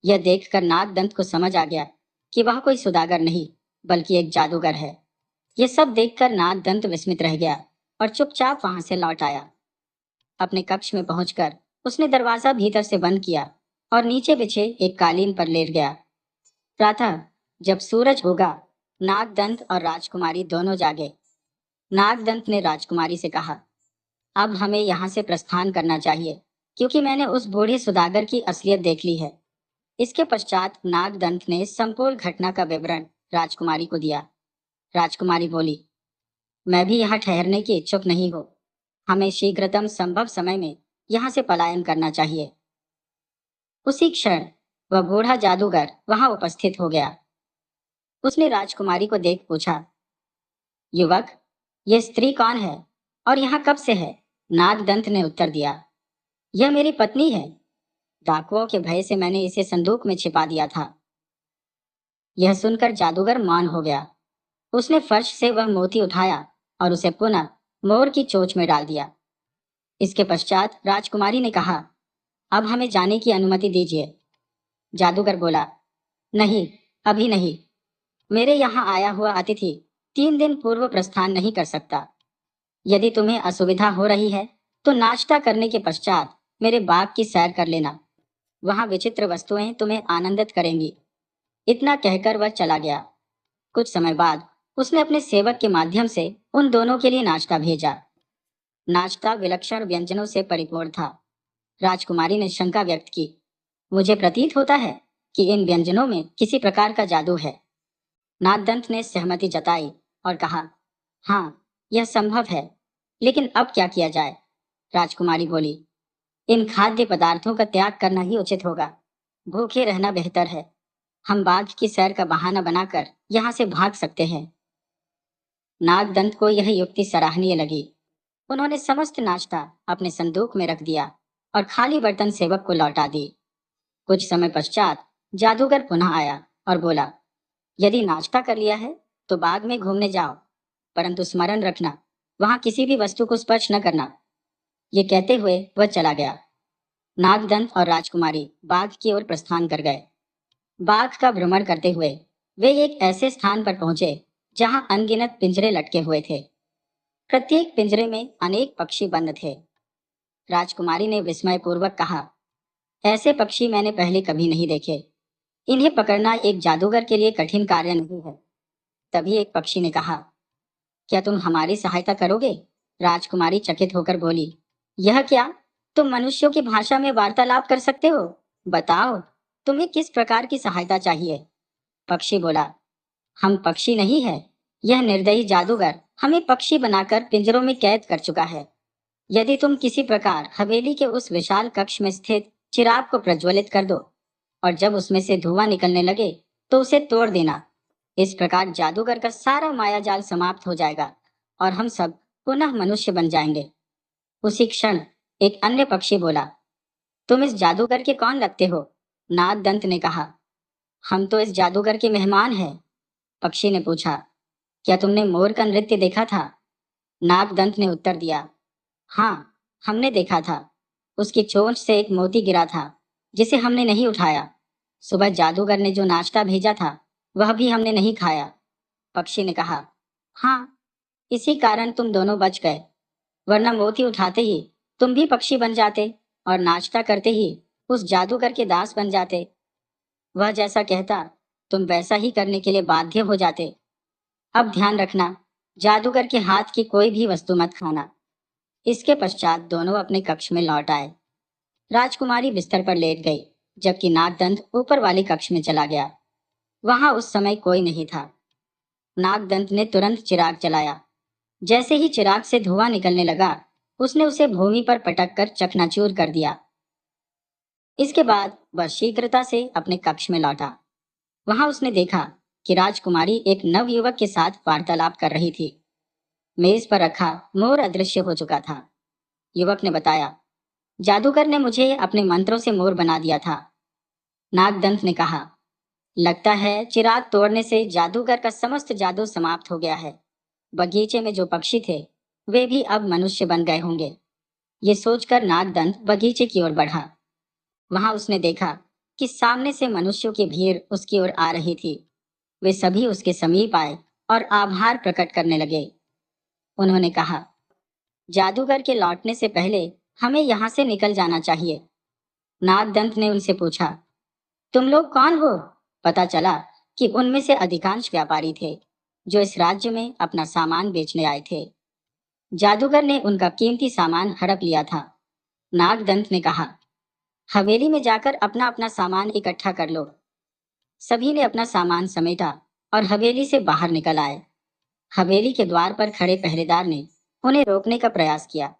यह देखकर नागदंत को समझ आ गया कि वह कोई सुदागर नहीं बल्कि एक जादूगर है। यह सब देखकर नागदंत विस्मित रह गया और चुपचाप वहां से लौट आया। अपने कक्ष में पहुंचकर उसने दरवाजा भीतर से बंद किया और नीचे बिछे एक कालीन पर लेट गया। प्रातः जब सूरज उगा, नागदंत और राजकुमारी दोनों जागे। नागदंत ने राजकुमारी से कहा, अब हमें यहाँ से प्रस्थान करना चाहिए क्योंकि मैंने उस बूढ़े सुदागर की असलियत देख ली है। इसके पश्चात नागदंत ने संपूर्ण घटना का विवरण राजकुमारी को दिया। राजकुमारी बोली, मैं भी यहाँ ठहरने की इच्छुक नहीं हूँ। हमें शीघ्रतम संभव समय में यहाँ से पलायन करना चाहिए। उसी क्षण वह बूढ़ा जादूगर वहां उपस्थित हो गया। उसने राजकुमारी को देख पूछा, युवक, यह स्त्री कौन है और यहाँ कब से है? नागदंत ने उत्तर दिया, यह मेरी पत्नी है। डाकुओं के भय से मैंने इसे संदूक में छिपा दिया था। यह सुनकर जादूगर मौन हो गया। उसने फर्श से वह मोती उठाया और उसे पुनः मोर की चोंच में डाल दिया। इसके पश्चात राजकुमारी ने कहा, अब हमें जाने की अनुमति दीजिए। जादूगर बोला, नहीं, अभी नहीं। मेरे यहाँ आया हुआ अतिथि 3 दिन पूर्व प्रस्थान नहीं कर सकता। यदि तुम्हें असुविधा हो रही है तो नाश्ता करने के पश्चात मेरे बाग की सैर कर लेना। वहां विचित्र वस्तुएं तुम्हें आनंदित करेंगी। इतना कहकर वह चला गया। कुछ समय बाद उसने अपने सेवक के माध्यम से उन दोनों के लिए नाश्ता भेजा। नाश्ता विलक्षण व्यंजनों से परिपूर्ण था। राजकुमारी ने शंका व्यक्त की, मुझे प्रतीत होता है कि इन व्यंजनों में किसी प्रकार का जादू है। नागदंत ने सहमति जताई और कहा, हाँ, यह संभव है, लेकिन अब क्या किया जाए? राजकुमारी बोली, इन खाद्य पदार्थों का त्याग करना ही उचित होगा। भूखे रहना बेहतर है। हम बाघ की सैर का बहाना बनाकर यहाँ से भाग सकते हैं। नागदंत को यह युक्ति सराहनीय लगी। उन्होंने समस्त नाश्ता अपने संदूक में रख दिया और खाली बर्तन सेवक को लौटा दी। कुछ समय पश्चात जादूगर पुनः आया और बोला, यदि नाश्ता कर लिया है तो बाग में घूमने जाओ, परंतु स्मरण रखना, वहां किसी भी वस्तु को स्पर्श न करना। ये कहते हुए वह चला गया। नागदंत और राजकुमारी बाग की ओर प्रस्थान कर गए। बाग का भ्रमण करते हुए वे एक ऐसे स्थान पर पहुंचे जहां अनगिनत पिंजरे लटके हुए थे। प्रत्येक पिंजरे में अनेक पक्षी बंद थे। राजकुमारी ने विस्मयपूर्वक कहा, ऐसे पक्षी मैंने पहले कभी नहीं देखे। इन्हें पकड़ना एक जादूगर के लिए कठिन कार्य नहीं है। तभी एक पक्षी ने कहा, क्या तुम हमारी सहायता करोगे? राजकुमारी चकित होकर बोली, यह क्या? तुम मनुष्यों की भाषा में वार्तालाप कर सकते हो? बताओ, तुम्हें किस प्रकार की सहायता चाहिए? पक्षी बोला, हम पक्षी नहीं है। यह निर्दयी जादूगर हमें पक्षी बनाकर पिंजरों में कैद कर चुका है। यदि तुम किसी प्रकार हवेली के उस विशाल कक्ष में स्थित चिराग को प्रज्वलित कर दो और जब उसमें से धुआं निकलने लगे तो उसे तोड़ देना। इस प्रकार जादूगर का सारा माया जाल समाप्त हो जाएगा और हम सब पुनः मनुष्य बन जाएंगे। उसी क्षण एक अन्य पक्षी बोला, तुम इस जादूगर के कौन लगते हो? नागदंत ने कहा, हम तो इस जादूगर के मेहमान हैं। पक्षी ने पूछा, क्या तुमने मोर का नृत्य देखा था? नागदंत ने उत्तर दिया, हाँ, हमने देखा था। उसकी चोंच से एक मोती गिरा था जिसे हमने नहीं उठाया। सुबह जादूगर ने जो नाश्ता भेजा था वह भी हमने नहीं खाया। पक्षी ने कहा, हाँ, इसी कारण तुम दोनों बच गए, वरना मोती उठाते ही तुम भी पक्षी बन जाते और नाश्ता करते ही उस जादूगर के दास बन जाते। वह जैसा कहता तुम वैसा ही करने के लिए बाध्य हो जाते। अब ध्यान रखना, जादूगर के हाथ की कोई भी वस्तु मत खाना। इसके पश्चात दोनों अपने कक्ष में लौट आए। राजकुमारी बिस्तर पर लेट गई जबकि नागदंत ऊपर वाले कक्ष में चला गया। वहां उस समय कोई नहीं था। नागदंत ने तुरंत चिराग जलाया। जैसे ही चिराग से धुआं निकलने लगा, उसने उसे भूमि पर पटक कर चकनाचूर कर दिया। इसके बाद वह शीघ्रता से अपने कक्ष में लौटा। वहां उसने देखा कि राजकुमारी एक नवयुवक के साथ वार्तालाप कर रही थी। मेज पर रखा मोर अदृश्य हो चुका था। युवक ने बताया, जादूगर ने मुझे अपने मंत्रों से मोर बना दिया था। नागदंत ने कहा, लगता है चिराग तोड़ने से जादूगर का समस्त जादू समाप्त हो गया है। बगीचे में जो पक्षी थे वे भी अब मनुष्य बन गए होंगे। ये सोचकर नागदंत बगीचे की ओर बढ़ा। वहां उसने देखा कि सामने से मनुष्यों की भीड़ उसकी ओर आ रही थी। वे सभी उसके समीप आए और आभार प्रकट करने लगे। उन्होंने कहा, जादूगर के लौटने से पहले हमें यहाँ से निकल जाना चाहिए। नागदंत ने उनसे पूछा, तुम लोग कौन हो? पता चला कि उनमें से अधिकांश व्यापारी थे जो इस राज्य में अपना सामान बेचने आए थे। जादूगर ने उनका कीमती सामान हड़प लिया था। नागदंत ने कहा, हवेली में जाकर अपना अपना सामान इकट्ठा कर लो। सभी ने अपना सामान समेटा और हवेली से बाहर निकल आए। हवेली के द्वार पर खड़े पहरेदार ने उन्हें रोकने का प्रयास किया,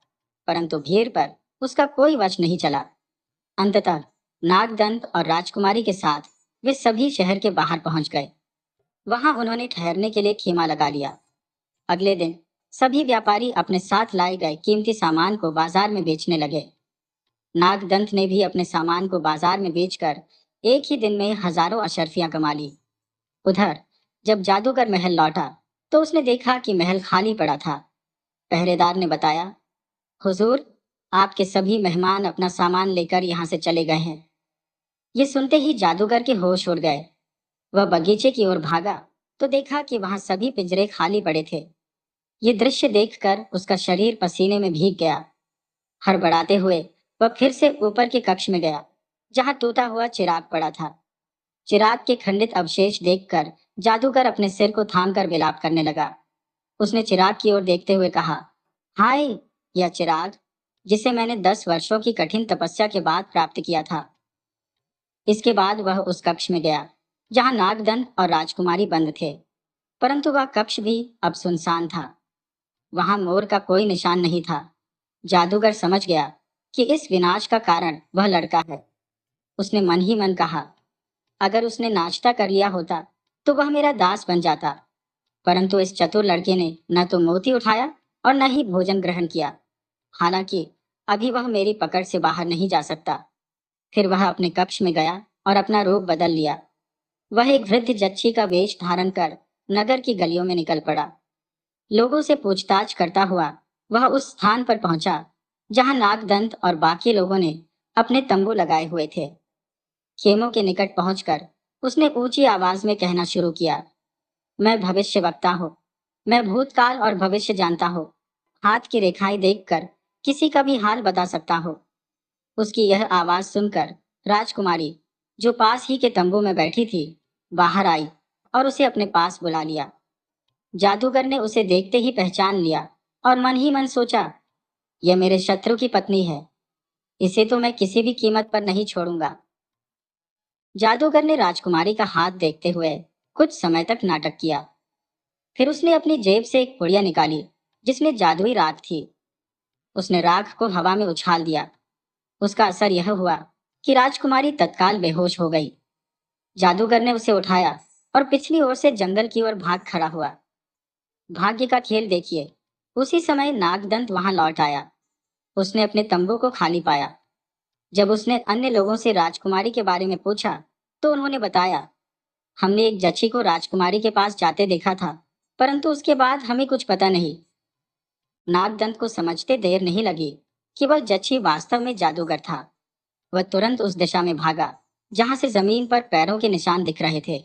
परंतु भीड़ पर उसका कोई वश नहीं चला। अंततः नागदंत और राजकुमारी के साथ वे सभी शहर के बाहर पहुंच गए। वहां उन्होंने ठहरने के लिए खेमा लगा लिया। अगले दिन सभी व्यापारी अपने साथ लाए गए कीमती सामान को बाजार में बेचने लगे। नागदंत ने भी अपने सामान को बाजार में बेचकर एक ही दिन में हजारों अशर्फियां कमा ली। उधर जब जादूगर महल लौटा तो उसने देखा कि महल खाली पड़ा था। पहरेदार ने बताया, हुजूर, आपके सभी मेहमान अपना सामान लेकर यहाँ से चले गए हैं। ये सुनते ही जादूगर के होश उड़ गए। वह बगीचे की ओर भागा तो देखा कि वहां सभी पिंजरे खाली पड़े थे। ये दृश्य देखकर उसका शरीर पसीने में भीग गया। हड़बड़ाते हुए वह फिर से ऊपर के कक्ष में गया जहां टूटा हुआ चिराग पड़ा था। चिराग के खंडित अवशेष देखकर जादूगर अपने सिर को थामकर विलाप करने लगा। उसने चिराग की ओर देखते हुए कहा, हाय, यह चिराग जिसे मैंने 10 वर्षों की कठिन तपस्या के बाद प्राप्त किया था। इसके बाद वह उस कक्ष में गया जहां नागदंत और राजकुमारी बंद थे, परंतु वह कक्ष भी अब सुनसान था। वहां मोर का कोई निशान नहीं था। जादूगर समझ गया कि इस विनाश का कारण वह लड़का है। उसने मन ही मन कहा, अगर उसने नाश्ता कर लिया होता तो वह मेरा दास बन जाता, परंतु इस चतुर लड़के ने न तो मोती उठाया और न ही भोजन ग्रहण किया। हालांकि अभी वह मेरी पकड़ से बाहर नहीं जा सकता। फिर वह अपने कक्ष में गया और अपना रूप बदल लिया। वह एक वृद्ध जच्ची का वेश धारण कर नगर की गलियों में निकल पड़ा। लोगों से पूछताछ करता हुआ वह उस स्थान पर पहुंचा जहां नागदंत और बाकी लोगों ने अपने तंबू लगाए हुए थे। खेमों के निकट पहुंचकर उसने ऊंची आवाज में कहना शुरू किया, मैं भविष्य वक्ता हूँ। मैं भूतकाल और भविष्य जानता हूँ। हाथ की रेखाएं देखकर किसी का भी हाल बता सकता हूँ। उसकी यह आवाज सुनकर राजकुमारी, जो पास ही के तंबू में बैठी थी, बाहर आई और उसे अपने पास बुला लिया। जादूगर ने उसे देखते ही पहचान लिया और मन ही मन सोचा, यह मेरे शत्रु की पत्नी है। इसे तो मैं किसी भी कीमत पर नहीं छोड़ूंगा। जादूगर ने राजकुमारी का हाथ देखते हुए कुछ समय तक नाटक किया। फिर उसने अपनी जेब से एक पुड़िया निकाली जिसमें जादुई राख थी। उसने राख को हवा में उछाल दिया। उसका असर यह हुआ कि राजकुमारी तत्काल बेहोश हो गई। जादूगर ने उसे उठाया और पिछली ओर से जंगल की ओर भाग खड़ा हुआ। भाग्य का खेल देखिए, उसी समय नागदंत वहां लौट आया। उसने अपने तंबू को खाली पाया। जब उसने अन्य लोगों से राजकुमारी के बारे में पूछा तो उन्होंने बताया, हमने एक जच्ची को राजकुमारी के पास जाते देखा था, परंतु उसके बाद हमें कुछ पता नहीं। नागदंत को समझते देर नहीं लगी कि वह जच्ची वास्तव में जादूगर था। वह तुरंत उस दिशा में भागा जहां से जमीन पर पैरों के निशान दिख रहे थे।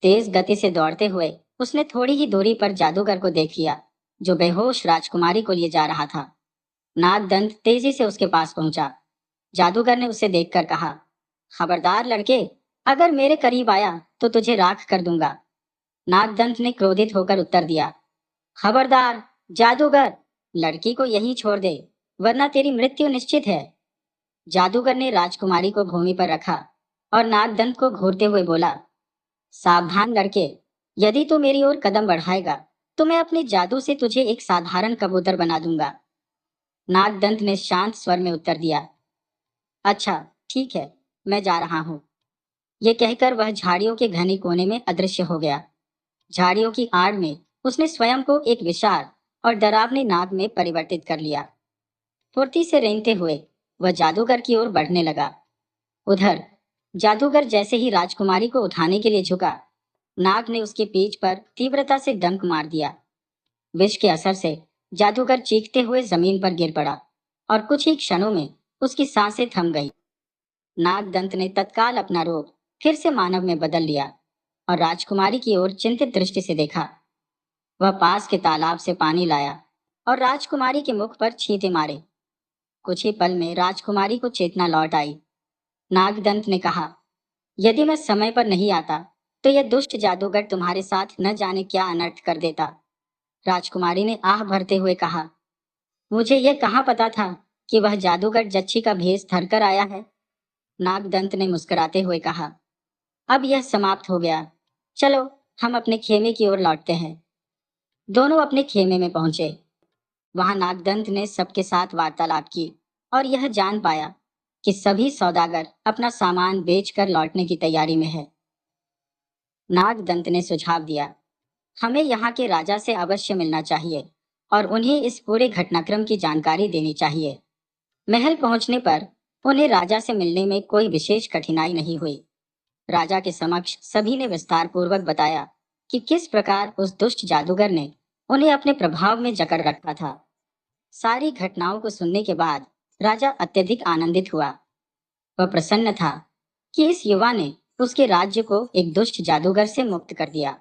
तेज गति से दौड़ते हुए उसने थोड़ी ही दूरी पर जादूगर को देख लिया जो बेहोश राजकुमारी को लिए जा रहा था। नागदंत तेजी से उसके पास पहुंचा। जादूगर ने उसे देखकर कहा, खबरदार लड़के, अगर मेरे करीब आया तो तुझे राख कर दूंगा। नागदंत ने क्रोधित होकर उत्तर दिया, खबरदार जादूगर, लड़की को यहीं छोड़ दे, वरना तेरी मृत्यु निश्चित है। जादूगर ने राजकुमारी को भूमि पर रखा और नागदंत को घूरते हुए बोला, सावधान लड़के, यदि तू मेरी ओर कदम बढ़ाएगा तो मैं अपने जादू से तुझे एक साधारण कबूतर बना दूंगा। नागदंत ने शांत स्वर में उत्तर दिया। अच्छा, ठीक है, मैं जा रहा हूँ। ये कहकर वह झाड़ियों के घने कोने में अदृश्य हो गया। झाड़ियों की आड़ में उसने स्वयं को एक विशाल और डरावने नाग में परिवर्तित कर लिया। फुर्ती से रेंगते हुए वह जादूगर की ओर बढ़ने लगा। उधर जादूगर जैसे ही राजकुमारी को उठाने के लिए झुका, नाग ने उसकी पीठ पर तीव्रता से डंक मार दिया। विष के असर से जादूगर चीखते हुए जमीन पर गिर पड़ा और कुछ ही क्षणों में उसकी सांसें थम गईं। नागदंत ने तत्काल अपना रूप फिर से मानव में बदल लिया और राजकुमारी की ओर चिंतित दृष्टि से देखा। वह पास के तालाब से पानी लाया और राजकुमारी के मुख पर छींटे मारे। कुछ ही पल में राजकुमारी को चेतना लौट आई। नागदंत ने कहा, यदि मैं समय पर नहीं आता तो यह दुष्ट जादूगर तुम्हारे साथ न जाने क्या अनर्थ कर देता। राजकुमारी ने आह भरते हुए कहा, मुझे यह कहाँ पता था कि वह जादूगर जच्छी का भेष धरकर आया है। नागदंत ने मुस्कुराते हुए कहा, अब यह समाप्त हो गया। चलो, हम अपने खेमे की ओर लौटते हैं। दोनों अपने खेमे में पहुंचे। वहां नागदंत ने सबके साथ वार्तालाप की और यह जान पाया कि सभी सौदागर अपना सामान बेचकर लौटने की तैयारी में है। नागदंत ने सुझाव दिया, हमें यहाँ के राजा से अवश्य मिलना चाहिए और उन्हें इस पूरे घटनाक्रम की जानकारी देनी चाहिए। महल पहुंचने पर उन्हें राजा से मिलने में कोई विशेष कठिनाई नहीं हुई। राजा के समक्ष सभी ने विस्तार पूर्वक बताया कि किस प्रकार उस दुष्ट जादूगर ने उन्हें अपने प्रभाव में जकड़ रखा था। सारी घटनाओं को सुनने के बाद राजा अत्यधिक आनंदित हुआ। वह प्रसन्न था कि इस युवा ने उसके राज्य को एक दुष्ट जादूगर से मुक्त कर दिया।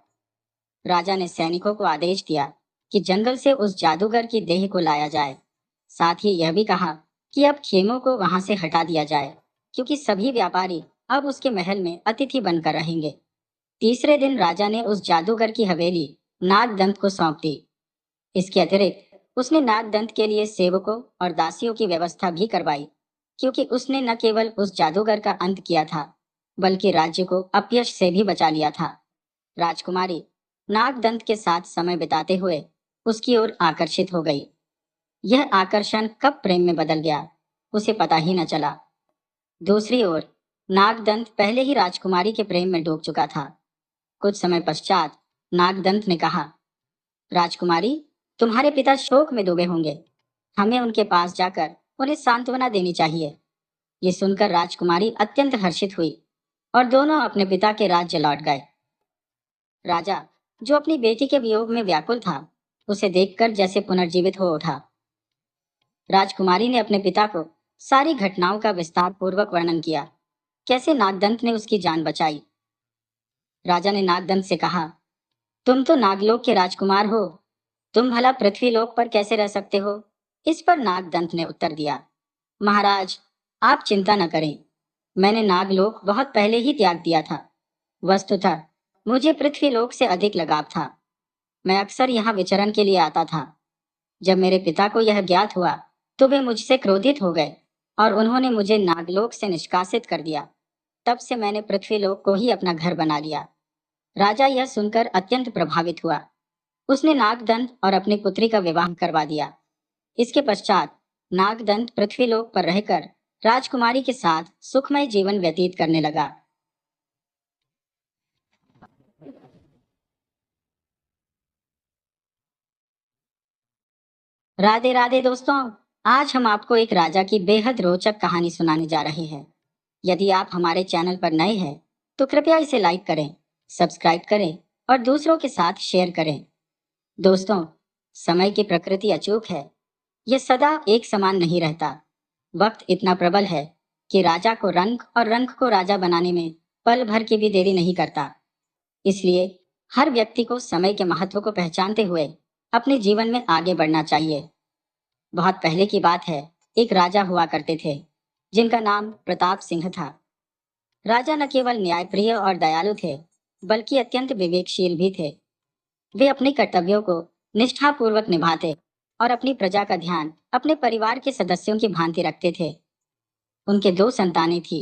राजा ने सैनिकों को आदेश दिया कि जंगल से उस जादूगर की देह को लाया जाए। साथ ही यह भी कहा कि अब खेमों को वहां से हटा दिया जाए, क्योंकि सभी व्यापारी अब उसके महल में अतिथि बनकर रहेंगे। तीसरे दिन राजा ने उस जादूगर की हवेली नागदंत को सौंप दी। इसके अतिरिक्त उसने नागदंत के लिए सेवकों और दासियों की व्यवस्था भी करवाई, क्योंकि उसने न केवल उस जादूगर का अंत किया था, बल्कि राज्य को अपयश से भी बचा लिया था। राजकुमारी नागदंत के साथ समय बिताते हुए उसकी ओर आकर्षित हो गई। यह आकर्षण कब प्रेम में बदल गया, उसे पता ही न चला। दूसरी ओर नागदंत पहले ही राजकुमारी के प्रेम में डूब चुका था। कुछ समय पश्चात नागदंत ने कहा, राजकुमारी, तुम्हारे पिता शोक में डूबे होंगे। हमें उनके पास जाकर उन्हें सांत्वना देनी चाहिए। ये सुनकर राजकुमारी अत्यंत हर्षित हुई और दोनों अपने पिता के राज्य लौट गए। राजा, जो अपनी बेटी के वियोग में व्याकुल था, उसे देखकर जैसे पुनर्जीवित हो उठा। राजकुमारी ने अपने पिता को सारी घटनाओं का विस्तार पूर्वक वर्णन किया, कैसे नागदंत ने उसकी जान बचाई। राजा ने नागदंत से कहा, तुम तो नागलोक के राजकुमार हो, तुम भला पृथ्वीलोक पर कैसे रह सकते हो। इस पर नागदंत ने उत्तर दिया, महाराज, आप चिंता न करें, मैंने नागलोक बहुत पहले ही त्याग दिया था। वस्तुतः मुझे पृथ्वीलोक से अधिक लगाव था। मैं अक्सर यहाँ विचरण के लिए आता था। जब मेरे पिता को यह ज्ञात हुआ तो वे मुझसे क्रोधित हो गए और उन्होंने मुझे नागलोक से निष्कासित कर दिया। तब से मैंने पृथ्वीलोक को ही अपना घर बना लिया। राजा यह सुनकर अत्यंत प्रभावित हुआ। उसने नागदंत और अपनी पुत्री का विवाह करवा दिया। इसके पश्चात नागदंत पृथ्वीलोक पर रहकर राजकुमारी के साथ सुखमय जीवन व्यतीत करने लगा। राधे राधे दोस्तों, आज हम आपको एक राजा की बेहद रोचक कहानी सुनाने जा रहे हैं। यदि आप हमारे चैनल पर नए हैं तो कृपया इसे लाइक करें, सब्सक्राइब करें और दूसरों के साथ शेयर करें। दोस्तों, समय की प्रकृति अचूक है। यह सदा एक समान नहीं रहता। वक्त इतना प्रबल है कि राजा को रंक और रंक को राजा बनाने में पल भर की भी देरी नहीं करता। इसलिए हर व्यक्ति को समय के महत्व को पहचानते हुए अपने जीवन में आगे बढ़ना चाहिए। बहुत पहले की बात है, एक राजा हुआ करते थे जिनका नाम प्रताप सिंह था। राजा न केवल न्यायप्रिय और दयालु थे, बल्कि अत्यंत विवेकशील भी थे। वे अपने कर्तव्यों को निष्ठापूर्वक निभाते और अपनी प्रजा का ध्यान अपने परिवार के सदस्यों की भांति रखते थे। उनके दो संतानें थी,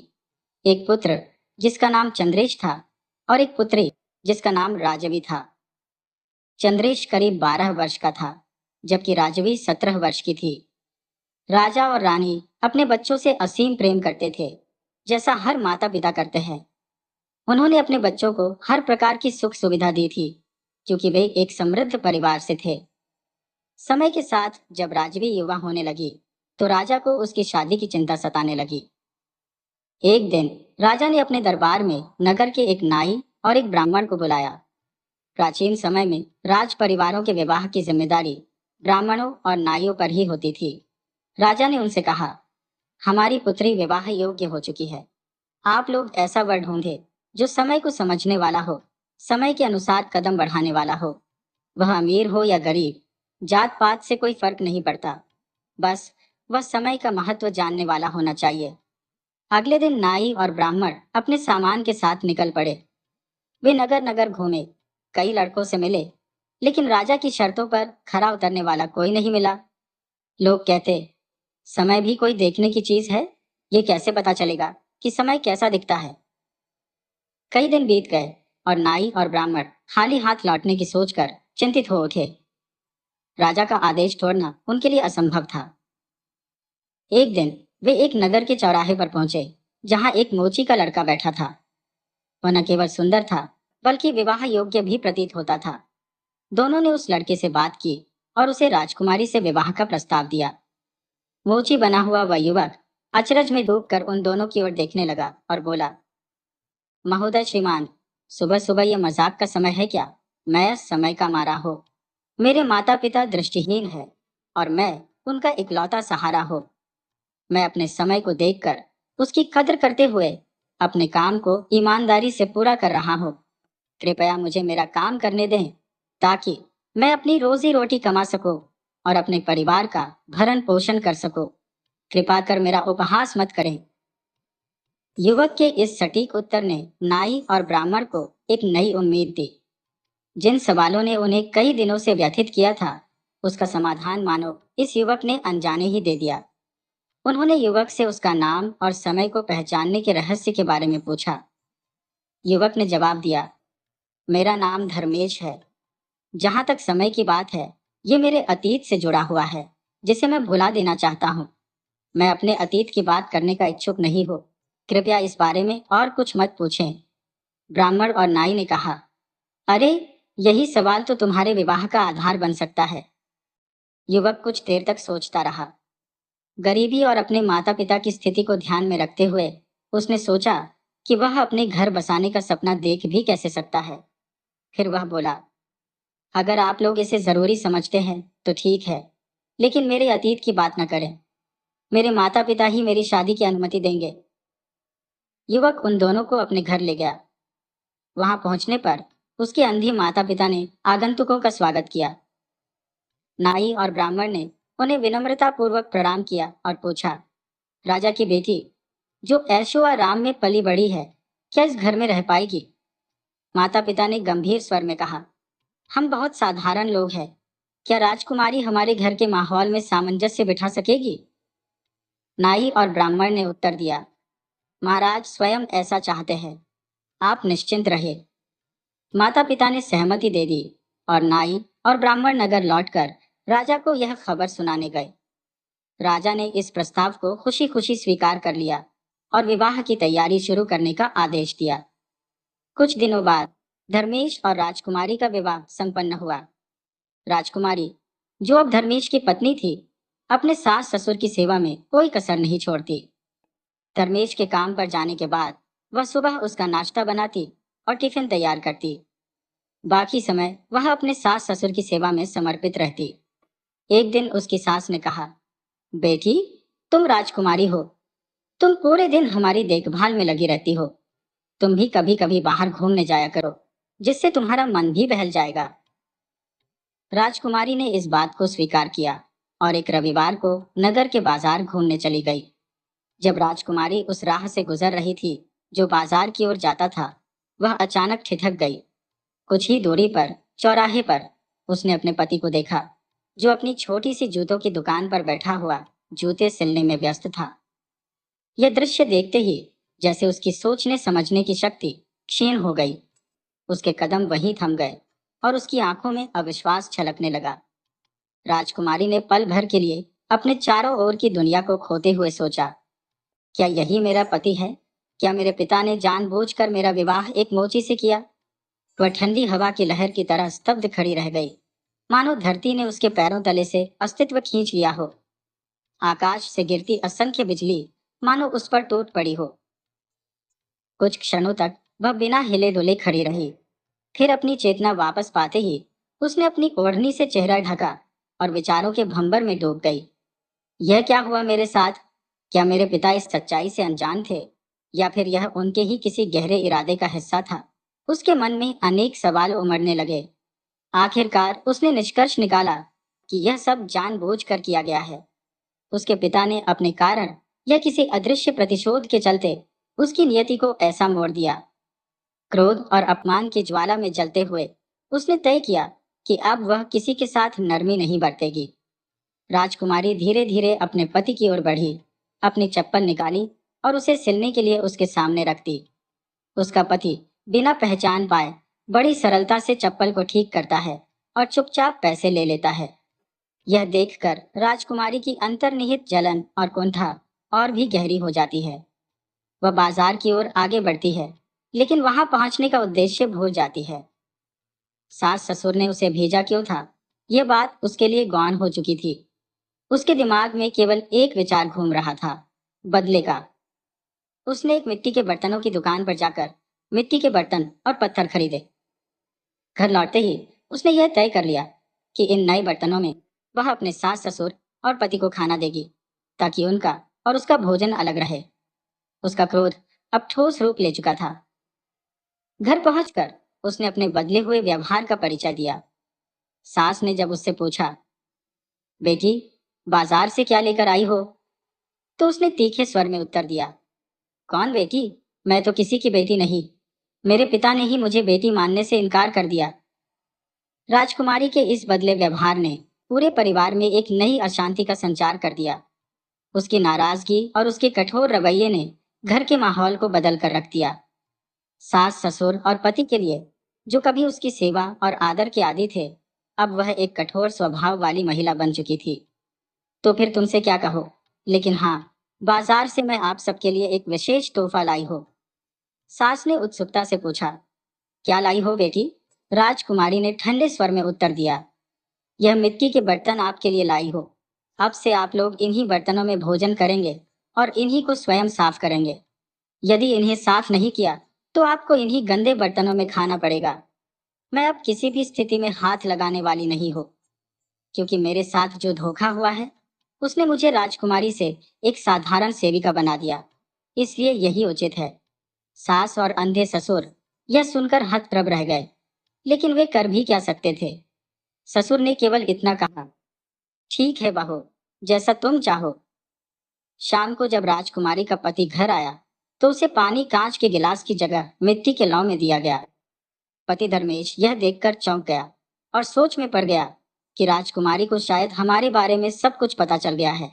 एक पुत्र जिसका नाम चंद्रेश था और एक पुत्री जिसका नाम राजवी था। चंद्रेश करीब 12 वर्ष का था, जबकि राजवी 17 वर्ष की थी। राजा और रानी अपने बच्चों से असीम प्रेम करते थे, जैसा हर माता पिता करते हैं। उन्होंने अपने बच्चों को हर प्रकार की सुख सुविधा दी थी, क्योंकि वे एक समृद्ध परिवार से थे। समय के साथ जब राजवी युवा होने लगी, तो राजा को उसकी शादी की चिंता सताने लगी। एक दिन राजा ने अपने दरबार में नगर के एक नाई और एक ब्राह्मण को बुलाया। प्राचीन समय में राज परिवारों के विवाह की जिम्मेदारी ब्राह्मणों और नाइयों पर ही होती थी। राजा ने उनसे कहा, हमारी पुत्री विवाह योग्य हो चुकी है। आप लोग ऐसा वर ढूंढे जो समय को समझने वाला हो, समय के अनुसार कदम बढ़ाने वाला हो। वह अमीर हो या गरीब, जात पात से कोई फर्क नहीं पड़ता। बस वह समय का महत्व जानने वाला होना चाहिए। अगले दिन नाई और ब्राह्मण अपने सामान के साथ निकल पड़े। वे नगर नगर घूमे, कई लड़कों से मिले, लेकिन राजा की शर्तों पर खरा उतरने वाला कोई नहीं मिला। लोग कहते, समय भी कोई देखने की चीज है? ये कैसे पता चलेगा कि समय कैसा दिखता है? कई दिन बीत गए और नाई और ब्राह्मण खाली हाथ लौटने की सोचकर चिंतित हो उठे। राजा का आदेश छोड़ना उनके लिए असंभव था। एक दिन वे एक नगर के चौराहे पर पहुंचे, जहां एक मोची का लड़का बैठा था। वह न केवल सुंदर था, बल्कि विवाह योग्य भी प्रतीत होता था। दोनों ने उस लड़के से बात की और उसे राजकुमारी से विवाह का प्रस्ताव दिया। मोची बना हुआ वह युवक अचरज में डूबकर उन दोनों की ओर देखने लगा और बोला, महोदय श्रीमान, सुबह सुबह यह मजाक का समय है क्या? मैं समय का मारा हो। मेरे माता पिता दृष्टिहीन है और मैं उनका इकलौता सहारा हो। मैं अपने समय को देखकर उसकी कद्र करते हुए अपने काम को ईमानदारी से पूरा कर रहा हूँ। कृपया मुझे मेरा काम करने दें, ताकि मैं अपनी रोजी रोटी कमा सकूं और अपने परिवार का भरण पोषण कर सकूं। कृपा कर मेरा उपहास मत करें। युवक के इस सटीक उत्तर ने नाई और ब्राह्मण को एक नई उम्मीद दी। जिन सवालों ने उन्हें कई दिनों से व्यथित किया था, उसका समाधान मानो इस युवक ने अनजाने ही दे दिया। उन्होंने युवक से उसका नाम और समय को पहचानने के रहस्य के बारे में पूछा। युवक ने जवाब दिया, मेरा नाम धर्मेश है। जहां तक समय की बात है, ये मेरे अतीत से जुड़ा हुआ है, जिसे मैं भुला देना चाहता हूँ। मैं अपने अतीत की बात करने का इच्छुक नहीं हूँ। कृपया इस बारे में और कुछ मत पूछें। ब्राह्मण और नाई ने कहा, अरे, यही सवाल तो तुम्हारे विवाह का आधार बन सकता है। युवक कुछ देर तक सोचता रहा। गरीबी और अपने माता पिता की स्थिति को ध्यान में रखते हुए उसने सोचा कि वह अपने घर बसाने का सपना देख भी कैसे सकता है। फिर वह बोला, अगर आप लोग इसे जरूरी समझते हैं तो ठीक है, लेकिन मेरे अतीत की बात न करें। मेरे माता पिता ही मेरी शादी की अनुमति देंगे। युवक उन दोनों को अपने घर ले गया। वहां पहुंचने पर उसके अंधी माता पिता ने आगंतुकों का स्वागत किया। नाई और ब्राह्मण ने उन्हें विनम्रता पूर्वक प्रणाम किया और पूछा, राजा की बेटी, जो ऐशो आराम में पली बड़ी है, क्या इस घर में रह पाएगी? माता पिता ने गंभीर स्वर में कहा, हम बहुत साधारण लोग हैं। क्या राजकुमारी हमारे घर के माहौल में सामंजस्य बिठा सकेगी? नाई और ब्राह्मण ने उत्तर दिया, महाराज स्वयं ऐसा चाहते हैं। आप निश्चिंत रहे। माता पिता ने सहमति दे दी और नाई और ब्राह्मण नगर लौटकर राजा को यह खबर सुनाने गए। राजा ने इस प्रस्ताव को खुशी खुशी स्वीकार कर लिया और विवाह की तैयारी शुरू करने का आदेश दिया। कुछ दिनों बाद धर्मेश और राजकुमारी का विवाह संपन्न हुआ। राजकुमारी, जो अब धर्मेश की पत्नी थी, अपने सास ससुर की सेवा में कोई कसर नहीं छोड़ती। धर्मेश के काम पर जाने के बाद वह सुबह उसका नाश्ता बनाती और टिफिन तैयार करती। बाकी समय वह अपने सास ससुर की सेवा में समर्पित रहती। एक दिन उसकी सास ने कहा, बेटी, तुम राजकुमारी हो। तुम पूरे दिन हमारी देखभाल में लगी रहती हो। तुम भी कभी कभी बाहर घूमने जाया करो, जिससे तुम्हारा मन भी बहल जाएगा। राजकुमारी ने इस बात को स्वीकार किया और एक रविवार को नगर के बाजार घूमने चली गई। जब राजकुमारी उस राह से गुजर रही थी जो बाजार की ओर जाता था, वह अचानक ठिठक गई। कुछ ही दूरी पर चौराहे पर उसने अपने पति को देखा, जो अपनी छोटी सी जूतों की दुकान पर बैठा हुआ जूते सिलने में व्यस्त था। यह दृश्य देखते ही जैसे उसकी सोचने समझने की शक्ति क्षीण हो गई। उसके कदम वहीं थम गए। और उसकी आंखों में अविश्वास छलकने लगा। राजकुमारी ने पल भर के लिए अपने चारों ओर की दुनिया को खोते हुए सोचा, क्या यही मेरा पति है? क्या मेरे पिता ने जानबूझकर मेरा विवाह एक मोची से किया? वह ठंडी हवा की लहर की तरह स्तब्ध खड़ी रह गई, मानो धरती ने उसके पैरों तले से अस्तित्व खींच लिया हो। आकाश से गिरती असंख्य बिजली मानो उस पर टूट पड़ी हो। कुछ क्षणों तक वह बिना हिले डुले खड़ी रही। फिर अपनी चेतना वापस पाते ही उसने अपनी ओढ़नी से चेहरा ढका और विचारों के भंवर में डूब गई। यह क्या हुआ मेरे साथ? क्या मेरे पिता इस सच्चाई से अनजान थे, या फिर यह उनके ही किसी गहरे इरादे का हिस्सा था? उसके मन में अनेक सवाल उमड़ने लगे। आखिरकार उसने निष्कर्ष निकाला कि यह सब जानबूझकर किया गया है। उसके पिता ने अपने कारण या किसी अदृश्य प्रतिशोध के चलते उसकी नियति को ऐसा मोड़ दिया। क्रोध और अपमान की ज्वाला में जलते हुए उसने तय किया कि अब वह किसी के साथ नरमी नहीं बरतेगी। राजकुमारी धीरे धीरे अपने पति की ओर बढ़ी, अपनी चप्पल निकाली और उसे सिलने के लिए उसके सामने रख दी। उसका पति बिना पहचान पाए बड़ी सरलता से चप्पल को ठीक करता है और चुपचाप पैसे ले लेता है। यह देखकर राजकुमारी की अंतर्निहित जलन और कुंठा और भी गहरी हो जाती है। वह बाजार की ओर आगे बढ़ती है, लेकिन वहां पहुंचने का उद्देश्य भूल जाती है। सास ससुर ने उसे भेजा क्यों था, यह बात उसके लिए गौण हो चुकी थी। उसके दिमाग में केवल एक विचार घूम रहा था, बदले का। उसने एक मिट्टी के बर्तनों की दुकान पर जाकर मिट्टी के बर्तन और पत्थर खरीदे। घर लौटते ही उसने यह तय कर लिया कि इन नए बर्तनों में वह अपने सास ससुर और पति को खाना देगी, ताकि उनका और उसका भोजन अलग रहे। उसका क्रोध अब ठोस रूप ले चुका था। घर पहुंचकर उसने अपने बदले हुए व्यवहार का परिचय दिया। सास ने जब उससे पूछा, बेटी, बाजार से क्या लेकर आई हो, तो उसने तीखे स्वर में उत्तर दिया, कौन बेटी? मैं तो किसी की बेटी नहीं। मेरे पिता ने ही मुझे बेटी मानने से इनकार कर दिया। राजकुमारी के इस बदले व्यवहार ने पूरे परिवार में एक नई अशांति का संचार कर दिया। उसकी नाराजगी और उसके कठोर रवैये ने घर के माहौल को बदल कर रख दिया। सास ससुर और पति के लिए, जो कभी उसकी सेवा और आदर के आदी थे, अब वह एक कठोर स्वभाव वाली महिला बन चुकी थी। तो फिर तुमसे क्या कहो, लेकिन हाँ, बाजार से मैं आप सबके लिए एक विशेष तोहफा लाई हो। सास ने उत्सुकता से पूछा, क्या लाई हो बेटी? राजकुमारी ने ठंडे स्वर में उत्तर दिया, यह मिट्टी के बर्तन आपके लिए लाई हो। अब से आप लोग इन्हीं बर्तनों में भोजन करेंगे और इन्हीं को स्वयं साफ करेंगे। यदि इन्हें साफ नहीं किया तो आपको इन्हीं गंदे बर्तनों में खाना पड़ेगा। मैं अब किसी भी स्थिति में हाथ लगाने वाली नहीं हो, क्योंकि मेरे साथ जो धोखा हुआ है उसने मुझे राजकुमारी से एक साधारण सेविका बना दिया, इसलिए यही उचित है। सास और अंधे ससुर यह सुनकर हतप्रभ रह गए, लेकिन वे कर भी क्या सकते थे। ससुर ने केवल इतना कहा, ठीक है बहू, जैसा तुम चाहो। शाम को जब राजकुमारी का पति घर आया तो उसे पानी कांच के गिलास की जगह मिट्टी के लौ में दिया गया। पति धर्मेश यह देखकर चौंक गया और सोच में पड़ गया कि राजकुमारी को शायद हमारे बारे में सब कुछ पता चल गया है।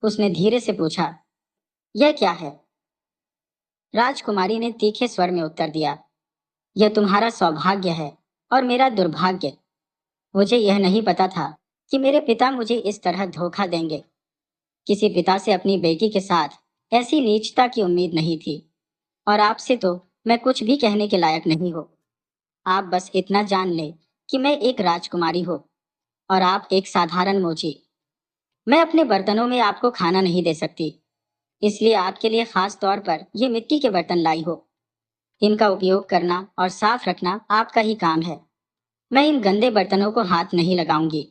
उसने धीरे से पूछा, यह क्या है? राजकुमारी ने तीखे स्वर में उत्तर दिया, यह तुम्हारा सौभाग्य है और मेरा दुर्भाग्य। मुझे यह नहीं पता था कि मेरे पिता मुझे इस तरह धोखा देंगे। किसी पिता से अपनी बेटी के साथ ऐसी नीचता की उम्मीद नहीं थी, और आपसे तो मैं कुछ भी कहने के लायक नहीं हो। आप बस इतना जान ले कि मैं एक राजकुमारी हूँ और आप एक साधारण मोची। मैं अपने बर्तनों में आपको खाना नहीं दे सकती, इसलिए आपके लिए खास तौर पर ये मिट्टी के बर्तन लाई हो। इनका उपयोग करना और साफ रखना आपका ही काम है। मैं इन गंदे बर्तनों को हाथ नहीं लगाऊंगी।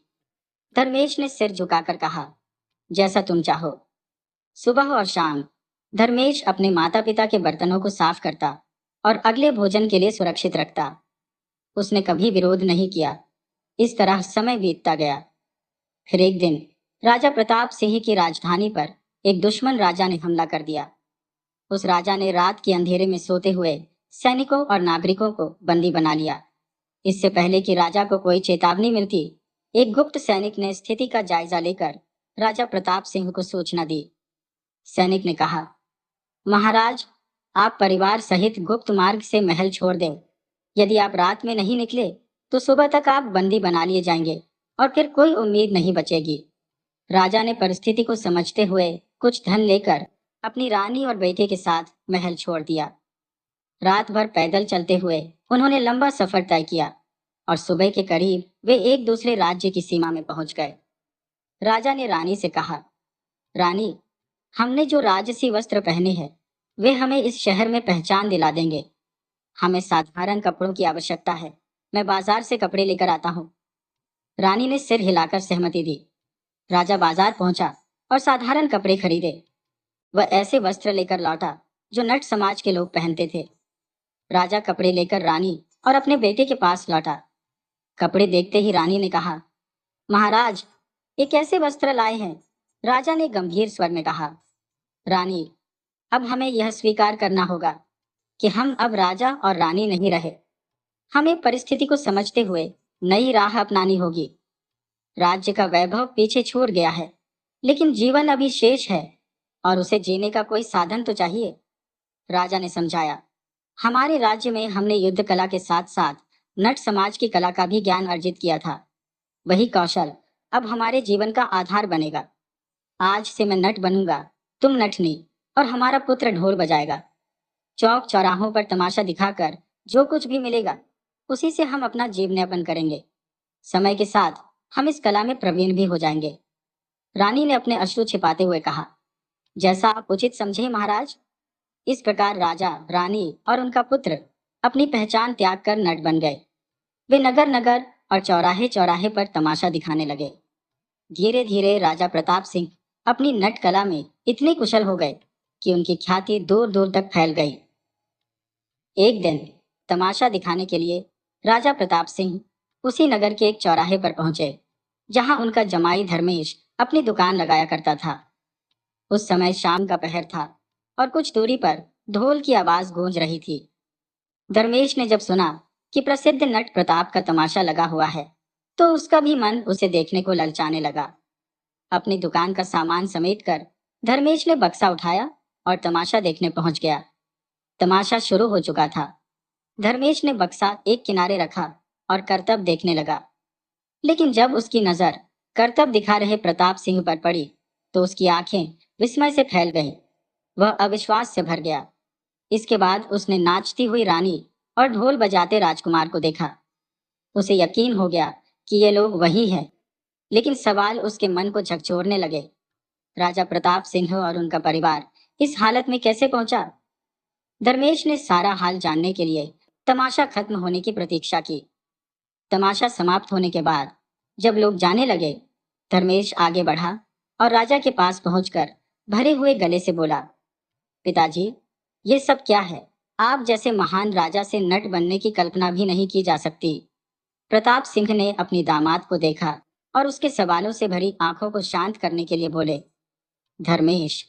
धर्मेश ने सिर झुकाकर कहा, जैसा तुम चाहो। सुबह और शाम धर्मेश अपने माता पिता के बर्तनों को साफ करता और अगले भोजन के लिए सुरक्षित रखता। उसने कभी विरोध नहीं किया। इस तरह समय बीतता गया। फिर एक दिन राजा प्रताप सिंह की राजधानी पर एक दुश्मन राजा ने हमला कर दिया। उस राजा ने रात के अंधेरे में सोते हुए सैनिकों और नागरिकों को बंदी बना लिया। इससे पहले कि राजा को कोई चेतावनी मिलती, एक गुप्त सैनिक ने स्थिति का जायजा लेकर राजा प्रताप सिंह को सूचना दी। सैनिक ने कहा, महाराज, आप परिवार सहित गुप्त मार्ग से महल छोड़ दें। यदि आप रात में नहीं निकले तो सुबह तक आप बंदी बना लिए जाएंगे और फिर कोई उम्मीद नहीं बचेगी। राजा ने परिस्थिति को समझते हुए कुछ धन लेकर अपनी रानी और बेटे के साथ महल छोड़ दिया। रात भर पैदल चलते हुए उन्होंने लंबा सफर तय किया और सुबह के करीब वे एक दूसरे राज्य की सीमा में पहुंच गए। राजा ने रानी से कहा, रानी, हमने जो राजसी वस्त्र पहने हैं वे हमें इस शहर में पहचान दिला देंगे। हमें साधारण कपड़ों की आवश्यकता है। मैं बाजार से कपड़े लेकर आता हूँ। रानी ने सिर हिलाकर सहमति दी। राजा बाजार पहुंचा और साधारण कपड़े खरीदे। वह ऐसे वस्त्र लेकर लौटा जो नट समाज के लोग पहनते थे। राजा कपड़े लेकर रानी और अपने बेटे के पास लौटा। कपड़े देखते ही रानी ने कहा, महाराज, ये कैसे वस्त्र लाए हैं? राजा ने गंभीर स्वर में कहा, रानी, अब हमें यह स्वीकार करना होगा कि हम अब राजा और रानी नहीं रहे। हमें परिस्थिति को समझते हुए नई राह अपनानी होगी। राज्य का वैभव पीछे छूट गया है, लेकिन जीवन अभी शेष है और उसे जीने का कोई साधन तो चाहिए। राजा ने समझाया, हमारे राज्य में हमने युद्ध कला के साथ साथ नट समाज की कला का भी ज्ञान अर्जित किया था। वही कौशल अब हमारे जीवन का आधार बनेगा। आज से मैं नट बनूंगा, तुम नटनी, और हमारा पुत्र ढोल बजाएगा। चौक चौराहों पर तमाशा दिखाकर जो कुछ भी मिलेगा उसी से हम अपना जीवनयापन करेंगे। समय के साथ हम इस कला में प्रवीण भी हो जाएंगे। रानी ने अपने अश्रु छिपाते हुए कहा, जैसा आप उचित समझे महाराज। इस प्रकार राजा, रानी और उनका पुत्र अपनी पहचान त्याग कर नट बन गए। वे नगर नगर और चौराहे चौराहे पर तमाशा दिखाने लगे। धीरे धीरे राजा प्रताप सिंह अपनी नट कला में इतने कुशल हो गए कि उनकी ख्याति दूर दूर तक फैल गई। एक दिन तमाशा दिखाने के लिए राजा प्रताप सिंह उसी नगर के एक चौराहे पर पहुंचे जहां उनका जमाई धर्मेश अपनी दुकान लगाया करता था। उस समय शाम का पहर था और कुछ दूरी पर ढोल की आवाज गूंज रही थी। धर्मेश ने जब सुना कि प्रसिद्ध नट प्रताप का तमाशा लगा हुआ है तो उसका भी मन उसे देखने को ललचाने लगा। अपनी दुकान का सामान समेटकर धर्मेश ने बक्सा उठाया और तमाशा देखने पहुंच गया। तमाशा शुरू हो चुका था। धर्मेश ने बक्सा एक किनारे रखा और करतब देखने लगा, लेकिन जब उसकी नजर करतब दिखा रहे प्रताप सिंह पर पड़ी तो उसकी आंखें विस्मय से फैल गईं। वह अविश्वास से भर गया। इसके बाद उसने नाचती हुई रानी और ढोल बजाते राजकुमार को देखा। उसे यकीन हो गया कि ये लोग वही हैं, लेकिन सवाल उसके मन को झकझोरने लगे। राजा प्रताप सिंह और उनका परिवार इस हालत में कैसे पहुंचा? धर्मेश ने सारा हाल जानने के लिए तमाशा खत्म होने की प्रतीक्षा की। तमाशा समाप्त होने के बाद जब लोग जाने लगे, धर्मेश आगे बढ़ा और राजा के पास पहुंचकर भरे हुए गले से बोला, पिताजी, ये सब क्या है? आप जैसे महान राजा से नट बनने की कल्पना भी नहीं की जा सकती। प्रताप सिंह ने अपनी दामाद को देखा और उसके सवालों से भरी आंखों को शांत करने के लिए बोले, धर्मेश,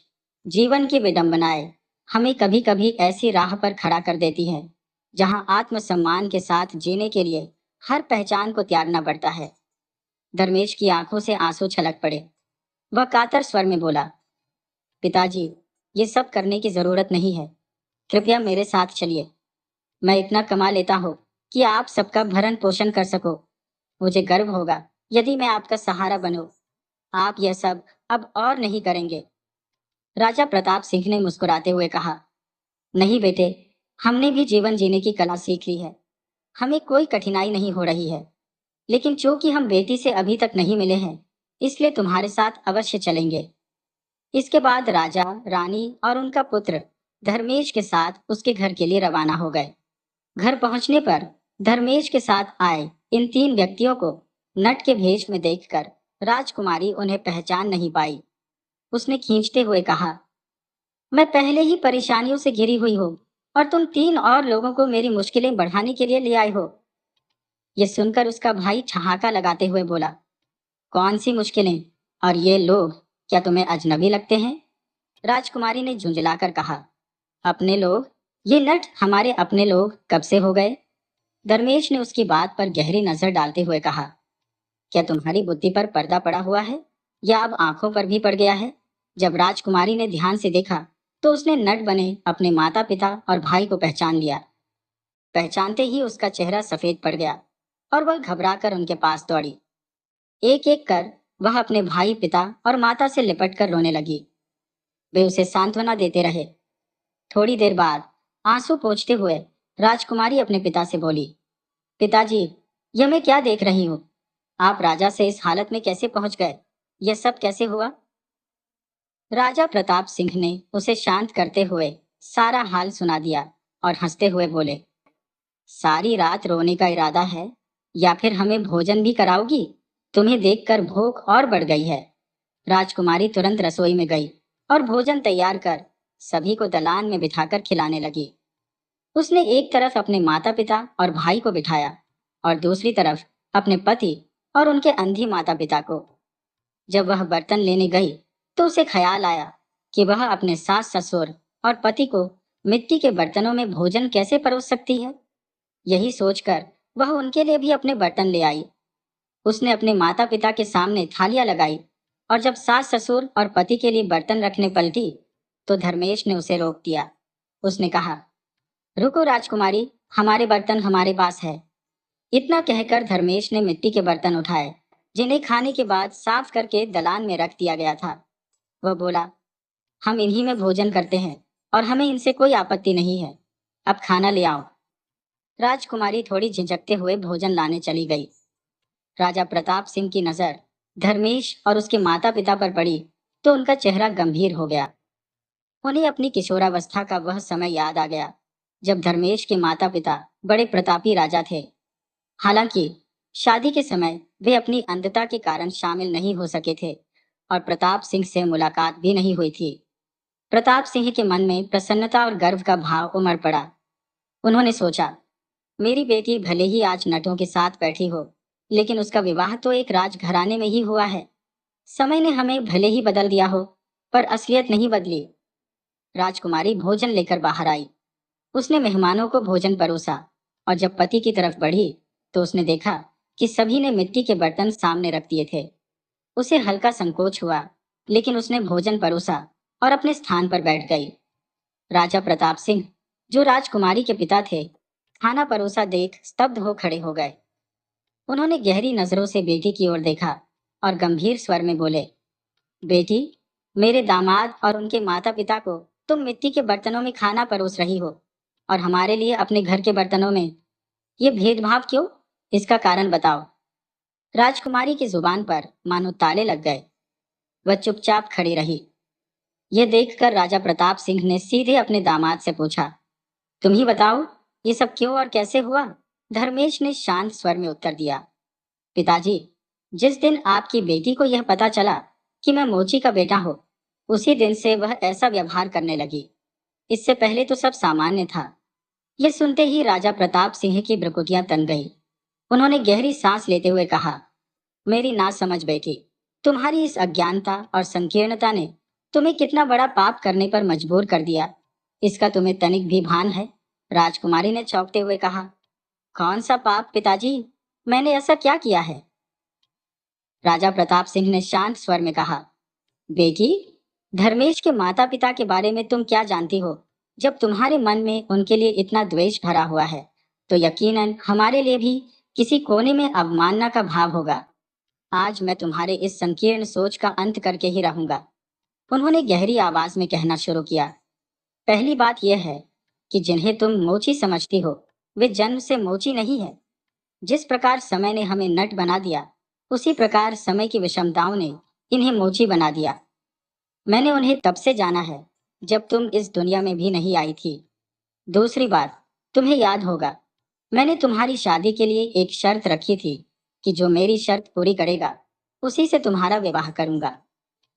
जीवन की विडंबनाएं हमें कभी कभी ऐसी राह पर खड़ा कर देती है जहां आत्मसम्मान के साथ जीने के लिए हर पहचान को त्यागना पड़ता है। धर्मेश की आंखों से आंसू छलक पड़े। वह कातर स्वर में बोला, पिताजी, ये सब करने की जरूरत नहीं है। कृपया मेरे साथ चलिए। मैं इतना कमा लेता हूँ कि आप सबका भरण पोषण कर सको। मुझे गर्व होगा यदि मैं आपका सहारा बनूं। आप यह सब अब और नहीं करेंगे। राजा प्रताप सिंह ने मुस्कुराते हुए कहा, नहीं बेटे, हमने भी जीवन जीने की कला सीख ली है। हमें कोई कठिनाई नहीं हो रही है, लेकिन चूंकि हम बेटी से अभी तक नहीं मिले हैं, इसलिए तुम्हारे साथ अवश्य चलेंगे। इसके बाद राजा, रानी और उनका पुत्र धर्मेश के साथ उसके घर के लिए रवाना हो गए। घर पहुंचने पर धर्मेश के साथ आए इन तीन व्यक्तियों को नट के भेष में देखकर राजकुमारी उन्हें पहचान नहीं पाई। उसने खींचते हुए कहा, मैं पहले ही परेशानियों से घिरी हुई हूँ और तुम तीन और लोगों को मेरी मुश्किलें बढ़ाने के लिए ले आए हो। यह सुनकर उसका भाई ठहाका लगाते हुए बोला, कौन सी मुश्किलें? और ये लोग क्या तुम्हें अजनबी लगते हैं? राजकुमारी ने झुंझलाकर कहा, अपने लोग? ये नट हमारे अपने लोग कब से हो गए? धर्मेश ने उसकी बात पर गहरी नजर डालते हुए कहा, क्या तुम्हारी बुद्धि पर पर्दा पड़ा हुआ है या अब आंखों पर भी पड़ गया है? जब राजकुमारी ने ध्यान से देखा तो उसने नट बने अपने माता पिता और भाई को पहचान लिया। पहचानते ही उसका चेहरा सफेद पड़ गया। और वह घबराकर उनके पास दौड़ी। एक एक कर वह अपने भाई, पिता और माता से लिपट कर रोने लगी। वे उसे सांत्वना देते रहे। थोड़ी देर बाद आंसू पोंछते हुए राजकुमारी अपने पिता से बोली, पिताजी, यह मैं क्या देख रही हूँ? आप राजा से इस हालत में कैसे पहुंच गए? यह सब कैसे हुआ? राजा प्रताप सिंह ने उसे शांत करते हुए सारा हाल सुना दिया और हंसते हुए बोले, सारी रात रोने का इरादा है या फिर हमें भोजन भी कराओगी? तुम्हें देखकर भूख और बढ़ गई है। राजकुमारी तुरंत रसोई में गई और भोजन तैयार कर सभी को दलान में बिठाकर खिलाने लगी। उसने एक तरफ अपने माता पिता और भाई को बिठाया और दूसरी तरफ अपने पति और उनके अंधी माता पिता को। जब वह बर्तन लेने गई तो उसे ख्याल आया कि वह अपने सास ससुर और पति को मिट्टी के बर्तनों में भोजन कैसे परोस सकती है। यही सोचकर वह उनके लिए भी अपने बर्तन ले आई। उसने अपने माता पिता के सामने थालियां लगाई और जब सास ससुर और पति के लिए बर्तन रखने पलटी तो धर्मेश ने उसे रोक दिया। उसने कहा, रुको राजकुमारी, हमारे बर्तन हमारे पास है। इतना कहकर धर्मेश ने मिट्टी के बर्तन उठाए जिन्हें खाने के बाद साफ करके दलान में रख दिया गया था। वह बोला, हम इन्हीं में भोजन करते हैं और हमें इनसे कोई आपत्ति नहीं है। अब खाना ले आओ। राजकुमारी थोड़ी झिझकते हुए भोजन लाने चली गई। राजा प्रताप सिंह की नजर धर्मेश और उसके माता पिता पर पड़ी तो उनका चेहरा गंभीर हो गया। उन्हें अपनी किशोरावस्था का वह समय याद आ गया जब धर्मेश के माता पिता बड़े प्रतापी राजा थे। हालांकि शादी के समय वे अपनी अंधता के कारण शामिल नहीं हो सके थे और प्रताप सिंह से मुलाकात भी नहीं हुई थी। प्रताप सिंह के मन में प्रसन्नता और गर्व का भाव उमड़ पड़ा। उन्होंने सोचा, मेरी बेटी भले ही आज नटों के साथ बैठी हो, लेकिन उसका विवाह तो एक राजघराने में ही हुआ है। समय ने हमें भले ही बदल दिया हो, पर असलियत नहीं बदली। राजकुमारी भोजन लेकर बाहर आई। उसने मेहमानों को भोजन परोसा और जब पति की तरफ बढ़ी तो उसने देखा कि सभी ने मिट्टी के बर्तन सामने रख दिए थे। उसे हल्का संकोच हुआ, लेकिन उसने भोजन परोसा और अपने स्थान पर बैठ गई। राजा प्रताप सिंह, जो राजकुमारी के पिता थे, खाना परोसा देख स्तब्ध हो खड़े हो गए। उन्होंने गहरी नजरों से बेटी की ओर देखा और गंभीर स्वर में बोले, बेटी, मेरे दामाद और उनके माता पिता को तुम मिट्टी के बर्तनों में खाना परोस रही हो और हमारे लिए अपने घर के बर्तनों में। ये भेदभाव क्यों? इसका कारण बताओ। राजकुमारी की जुबान पर मानो ताले लग गए। वह चुपचाप खड़ी रही। यह देखकर राजा प्रताप सिंह ने सीधे अपने दामाद से पूछा, तुम ही बताओ, ये सब क्यों और कैसे हुआ? धर्मेश ने शांत स्वर में उत्तर दिया, पिताजी, जिस दिन आपकी बेटी को यह पता चला कि मैं मोची का बेटा हूँ, उसी दिन से वह ऐसा व्यवहार करने लगी। इससे पहले तो सब सामान्य था। यह सुनते ही राजा प्रताप सिंह की भ्रुकुटियां तन गई। उन्होंने गहरी सांस लेते हुए कहा, मेरी ना समझ बेटी, तुम्हारी इस अज्ञानता और संकीर्णता ने तुम्हें कितना बड़ा पाप करने पर मजबूर कर दिया, इसका तुम्हें तनिक भी भान है? राजकुमारी ने चौंकते हुए कहा, कौन सा पाप पिताजी? मैंने ऐसा क्या किया है? राजा प्रताप सिंह ने शांत स्वर में कहा, बेटी, धर्मेश के माता पिता के बारे में तुम क्या जानती हो? जब तुम्हारे मन में उनके लिए इतना द्वेष भरा हुआ है तो यकीनन हमारे लिए भी किसी कोने में अवमानना का भाव होगा। आज मैं तुम्हारे इस संकीर्ण सोच का अंत करके ही रहूंगा। उन्होंने गहरी आवाज में कहना शुरू किया, पहली बात यह है कि जिन्हें तुम मोची समझती हो वे जन्म से मोची नहीं है। जिस प्रकार समय ने हमें नट बना दिया, उसी प्रकार समय की विषमताओं ने इन्हें मोची बना दिया। मैंने उन्हें तब से जाना है जब तुम इस दुनिया में भी नहीं आई थी। दूसरी बात, तुम्हें याद होगा, मैंने तुम्हारी शादी के लिए एक शर्त रखी थी कि जो मेरी शर्त पूरी करेगा उसी से तुम्हारा विवाह करूंगा,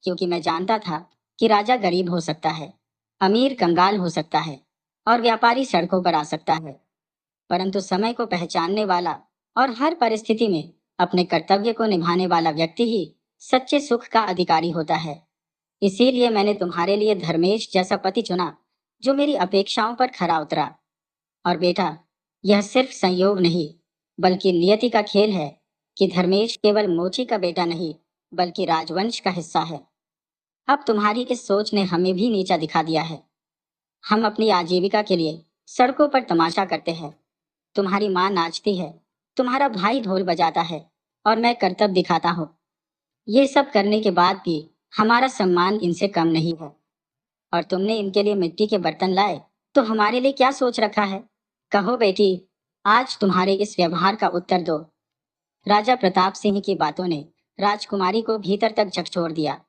क्योंकि मैं जानता था कि राजा गरीब हो सकता है, अमीर कंगाल हो सकता है और व्यापारी सड़कों पर आ सकता है, परंतु समय को पहचानने वाला और हर परिस्थिति में अपने कर्तव्य को निभाने वाला व्यक्ति ही सच्चे सुख का अधिकारी होता है। इसीलिए मैंने तुम्हारे लिए धर्मेश जैसा पति चुना जो मेरी अपेक्षाओं पर खरा उतरा। और बेटा, यह सिर्फ संयोग नहीं बल्कि नियति का खेल है कि धर्मेश केवल मोची का बेटा नहीं बल्कि राजवंश का हिस्सा है। अब तुम्हारी इस सोच ने हमें भी नीचा दिखा दिया है। हम अपनी आजीविका के लिए सड़कों पर तमाशा करते हैं। तुम्हारी माँ नाचती है, तुम्हारा भाई ढोल बजाता है और मैं करतब दिखाता हूँ। ये सब करने के बाद भी हमारा सम्मान इनसे कम नहीं है। और तुमने इनके लिए मिट्टी के बर्तन लाए, तो हमारे लिए क्या सोच रखा है? कहो बेटी, आज तुम्हारे इस व्यवहार का उत्तर दो। राजा प्रताप सिंह की बातों ने राजकुमारी को भीतर तक झकझोर दिया।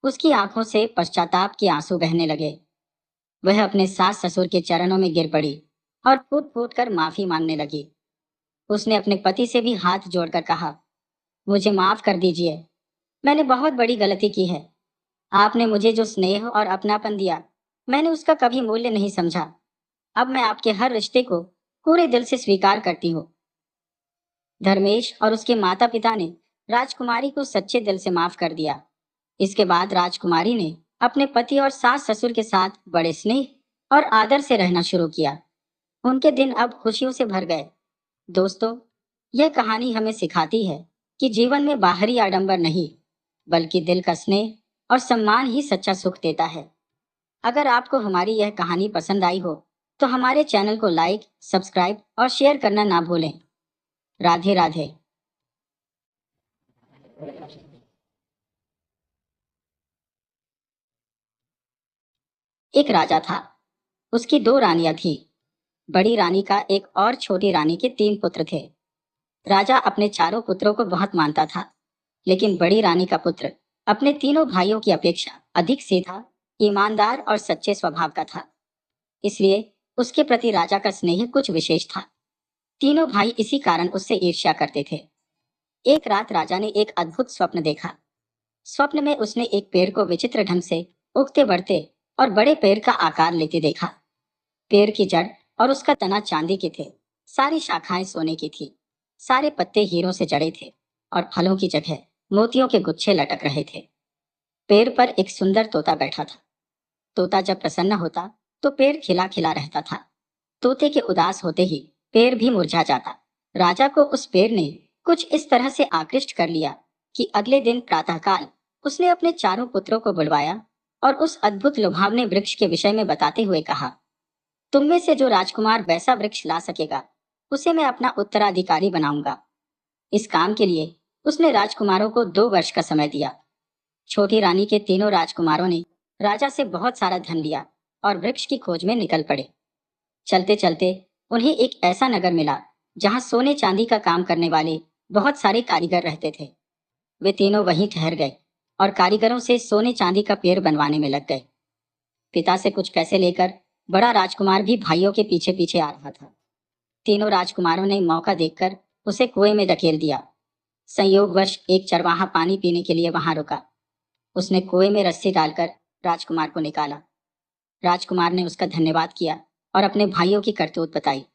उसकी आंखों से पश्चाताप के आंसू बहने लगे। वह अपने सास ससुर के चरणों में गिर पड़ी और फूट फूट कर माफी मांगने लगी। उसने अपने पति से भी हाथ जोड़कर कहा, मुझे माफ कर दीजिए, मैंने बहुत बड़ी गलती की है। आपने मुझे जो स्नेह और अपनापन दिया, मैंने उसका कभी मूल्य नहीं समझा। अब मैं आपके हर रिश्ते को पूरे दिल से स्वीकार करती हूँ। धर्मेश और उसके माता पिता ने राजकुमारी को सच्चे दिल से माफ कर दिया। इसके बाद राजकुमारी ने अपने पति और सास ससुर के साथ बड़े स्नेह और आदर से रहना शुरू किया। उनके दिन अब खुशियों से भर गए। दोस्तों, यह कहानी हमें सिखाती है कि जीवन में बाहरी आडंबर नहीं, बल्कि दिल का स्नेह और सम्मान ही सच्चा सुख देता है। अगर आपको हमारी यह कहानी पसंद आई हो, तो हमारे चैनल को लाइक, सब्सक्राइब और शेयर करना ना भूलें। राधे राधे। एक राजा था। उसकी दो रानियां थीं। बड़ी रानी का एक और छोटी रानी के तीन पुत्र थे। राजा अपने चारों पुत्रों को बहुत मानता था, लेकिन बड़ी रानी का पुत्र अपने तीनों भाइयों की अपेक्षा अधिक सीधा, ईमानदार और सच्चे स्वभाव का था। इसलिए उसके प्रति राजा का स्नेह कुछ विशेष था। तीनों भाई इसी कारण उससे ईर्ष्या करते थे। एक रात राजा ने एक अद्भुत स्वप्न देखा। स्वप्न में उसने एक पेड़ को विचित्र ढंग से उगते बढ़ते और बड़े पेड़ का आकार लेते देखा। पेड़ की जड़ और उसका तना चांदी के थे, सारी शाखाएं सोने की थी, सारे पत्ते हीरों से जड़े थे और फलों की जगह मोतियों के गुच्छे लटक रहे थे। पेड़ पर एक सुंदर तोता बैठा था। तोता जब प्रसन्न होता तो पेड़ खिला खिला रहता था। तोते के उदास होते ही पेड़ भी मुरझा जाता। राजा को उस पेड़ ने कुछ इस तरह से आकृष्ट कर लिया कि अगले दिन प्रातःकाल उसने अपने चारों पुत्रों को बुलवाया और उस अद्भुत लुभावने वृक्ष के विषय में बताते हुए कहा, तुम में से जो राजकुमार वैसा वृक्ष ला सकेगा, उसे मैं अपना उत्तराधिकारी बनाऊंगा। इस काम के लिए उसने राजकुमारों को 2 वर्ष का समय दिया। छोटी रानी के तीनों राजकुमारों ने राजा से बहुत सारा धन लिया और वृक्ष की खोज में निकल पड़े। चलते चलते उन्हें एक ऐसा नगर मिला जहां सोने चांदी का काम करने वाले बहुत सारे कारीगर रहते थे। वे तीनों वहीं ठहर गए और कारीगरों से सोने चांदी का पेड़ बनवाने में लग गए। पिता से कुछ पैसे लेकर बड़ा राजकुमार भी भाइयों के पीछे पीछे आ रहा था। तीनों राजकुमारों ने मौका देखकर उसे कुएं में धकेल दिया। संयोगवश एक चरवाहा पानी पीने के लिए वहां रुका। उसने कुएं में रस्सी डालकर राजकुमार को निकाला। राजकुमार ने उसका धन्यवाद किया और अपने भाइयों की करतूत बताई।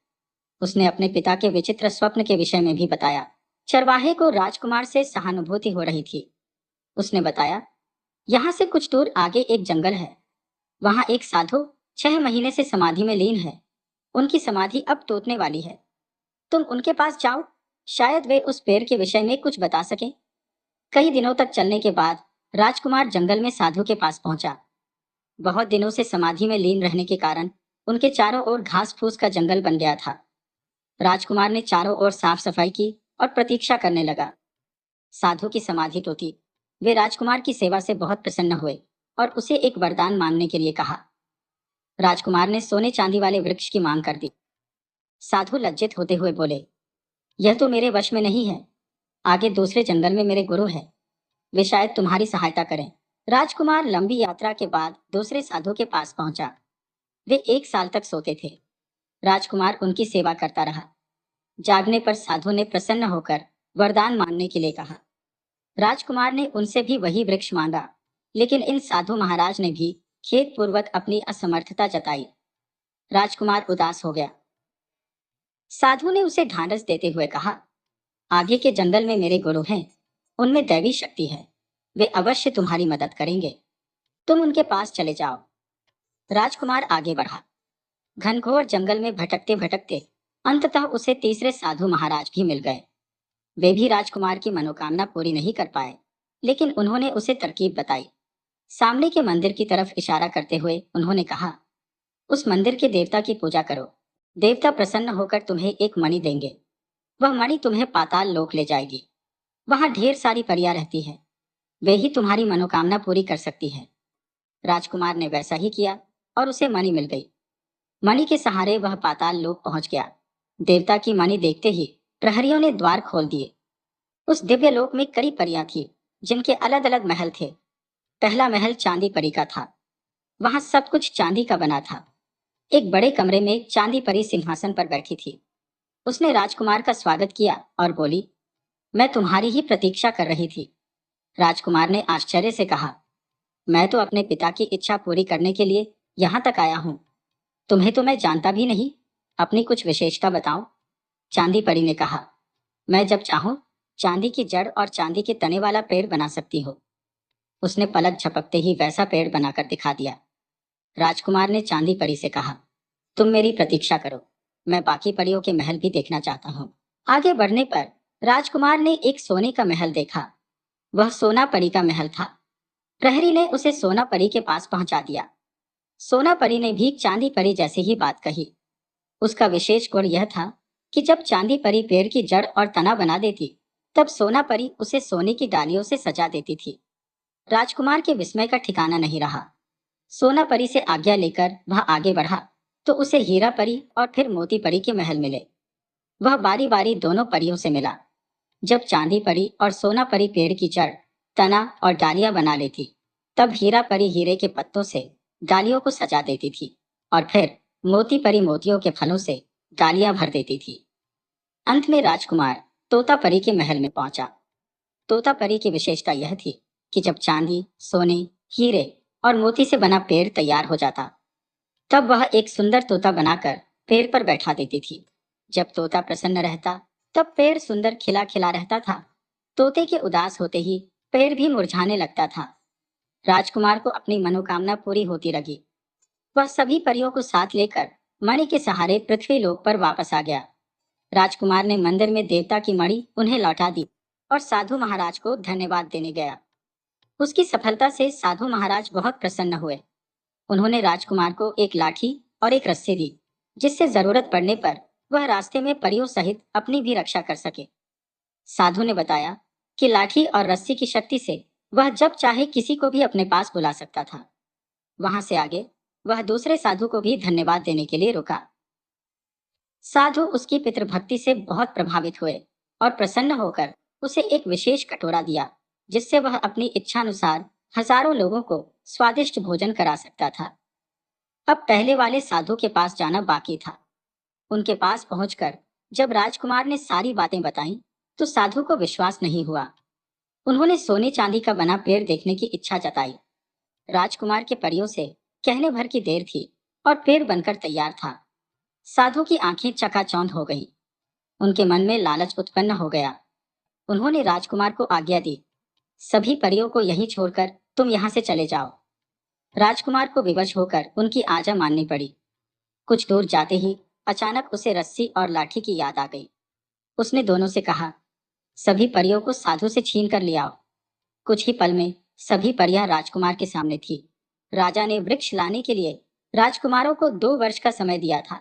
उसने अपने पिता के विचित्र स्वप्न के विषय में भी बताया। चरवाहे को राजकुमार से सहानुभूति हो रही थी। उसने बताया, यहाँ से कुछ दूर आगे एक जंगल है। वहां एक साधु 6 महीने से समाधि में लीन है। उनकी समाधि अब टूटने वाली है। तुम उनके पास जाओ, शायद वे उस पेड़ के विषय में कुछ बता सकें। कई दिनों तक चलने के बाद राजकुमार जंगल में साधु के पास पहुंचा। बहुत दिनों से समाधि में लीन रहने के कारण उनके चारों ओर घास फूस का जंगल बन गया था। राजकुमार ने चारों ओर साफ सफाई की और प्रतीक्षा करने लगा। साधु की समाधि टूटी। वे राजकुमार की सेवा से बहुत प्रसन्न हुए और उसे एक वरदान मांगने के लिए कहा। राजकुमार ने सोने चांदी वाले वृक्ष की मांग कर दी। साधु लज्जित होते हुए बोले, यह तो मेरे वश में नहीं है। आगे दूसरे जंगल में मेरे गुरु है, वे शायद तुम्हारी सहायता करें। राजकुमार लंबी यात्रा के बाद दूसरे साधु के पास पहुंचा। वे 1 साल तक सोते थे। राजकुमार उनकी सेवा करता रहा। जागने पर साधु ने प्रसन्न होकर वरदान मांगने के लिए कहा। राजकुमार ने उनसे भी वही वृक्ष मांगा, लेकिन इन साधु महाराज ने भी खेदपूर्वक अपनी असमर्थता जताई। राजकुमार उदास हो गया। साधु ने उसे ढांढस देते हुए कहा, आगे के जंगल में मेरे गुरु हैं, उनमें दैवी शक्ति है, वे अवश्य तुम्हारी मदद करेंगे। तुम उनके पास चले जाओ। राजकुमार आगे बढ़ा। घनघोर जंगल में भटकते भटकते अंततः उसे तीसरे साधु महाराज भी मिल गए। वे भी राजकुमार की मनोकामना पूरी नहीं कर पाए, लेकिन उन्होंने उसे तरकीब बताई। सामने के मंदिर की तरफ इशारा करते हुए उन्होंने कहा, उस मंदिर के देवता की पूजा करो। देवता प्रसन्न होकर तुम्हें एक मणि देंगे। वह मणि तुम्हें पाताल लोक ले जाएगी। वहां ढेर सारी परियां रहती है, वे ही तुम्हारी मनोकामना पूरी कर सकती है। राजकुमार ने वैसा ही किया और उसे मणि मिल गई। मणि के सहारे वह पाताल लोक पहुंच गया। देवता की मणि देखते ही प्रहरियों ने द्वार खोल दिए। उस दिव्य लोक में कई परियां थी, जिनके अलग अलग महल थे। पहला महल चांदी परी का था। वहां सब कुछ चांदी का बना था। एक बड़े कमरे में चांदी परी सिंहासन पर बैठी थी। उसने राजकुमार का स्वागत किया और बोली, मैं तुम्हारी ही प्रतीक्षा कर रही थी। राजकुमार ने आश्चर्य से कहा, मैं तो अपने पिता की इच्छा पूरी करने के लिए यहाँ तक आया हूँ। तुम्हें तो मैं जानता भी नहीं। अपनी कुछ विशेषता बताओ। चांदी परी ने कहा, मैं जब चाहूं चांदी की जड़ और चांदी के तने वाला पेड़ बना सकती हूँ। उसने पलक झपकते ही वैसा पेड़ बनाकर दिखा दिया। राजकुमार ने चांदी परी से कहा, तुम मेरी प्रतीक्षा करो, मैं बाकी परियों के महल भी देखना चाहता हूँ। आगे बढ़ने पर राजकुमार ने एक सोने का महल देखा। वह सोना परी का महल था। प्रहरी ने उसे सोना परी के पास पहुंचा दिया। सोना परी ने भी चांदी परी जैसे ही बात कही। उसका विशेष गुण यह था कि जब चांदी परी पेड़ की जड़ और तना बना देती, तब सोना परी उसे सोने की डालियों से सजा देती थी। राजकुमार के विस्मय का ठिकाना नहीं रहा। सोना परी से आज्ञा लेकर वह आगे बढ़ा तो उसे हीरा परी और फिर मोती परी के महल मिले। वह बारी बारी दोनों परियों से मिला। जब चांदी परी और सोना परी पेड़ की जड़, तना और डालियां बना लेती, तब हीरा परी हीरे के पत्तों से डालियों को सजा देती थी और फिर मोती परी मोतियों के फलों से डालियां भर देती थी। अंत में राजकुमार तोता परी के महल में पहुंचा। तोता परी की विशेषता यह थी कि जब चांदी, सोने, हीरे और मोती से बना पेड़ तैयार हो जाता, तब वह एक सुंदर तोता बनाकर पेड़ पर बैठा देती थी। जब तोता प्रसन्न रहता, तब पेड़ सुंदर खिला खिला रहता था। तोते के उदास होते ही पेड़ भी मुरझाने लगता था। राजकुमार को अपनी मनोकामना पूरी होती लगी। वह सभी परियों को साथ लेकर मणि के सहारे पृथ्वी लोक पर वापस आ गया। राजकुमार ने मंदिर में देवता की मणि उन्हें लौटा दी और साधु महाराज को धन्यवाद देने गया। उसकी सफलता से साधु महाराज बहुत प्रसन्न हुए। उन्होंने राजकुमार को एक लाठी और एक रस्सी दी, जिससे जरूरत पड़ने पर वह रास्ते में परियों सहित अपनी भी रक्षा कर सके। साधु ने बताया कि लाठी और रस्सी की शक्ति से वह जब चाहे किसी को भी अपने पास बुला सकता था। वहां से आगे वह दूसरे साधु को भी धन्यवाद देने के लिए रुका। साधु उसकी पितृभक्ति से बहुत प्रभावित हुए और प्रसन्न होकर उसे एक विशेष कटोरा दिया, जिससे वह अपनी इच्छानुसार हजारों लोगों को स्वादिष्ट भोजन करा सकता था। अब पहले वाले साधु के पास जाना बाकी था। उनके पास पहुंचकर जब राजकुमार ने सारी बातें बताईं, तो साधु को विश्वास नहीं हुआ। उन्होंने सोने चांदी का बना पेड़ देखने की इच्छा जताई। राजकुमार के परियों से कहने भर की देर थी और पेड़ बनकर तैयार था। साधु की आंखें चकाचौंध हो गईं। उनके मन में लालच उत्पन्न हो गया। उन्होंने राजकुमार को आज्ञा दी, सभी परियों को यहीं छोड़कर तुम यहाँ से चले जाओ। राजकुमार को विवश होकर उनकी आज्ञा माननी पड़ी। कुछ दूर जाते ही अचानक उसे रस्सी और लाठी की याद आ गई। उसने दोनों से कहा, सभी परियों को साधु से छीन कर ले आओ। कुछ ही पल में सभी परियां राजकुमार के सामने थी। राजा ने वृक्ष लाने के लिए राजकुमारों को 2 वर्ष का समय दिया था।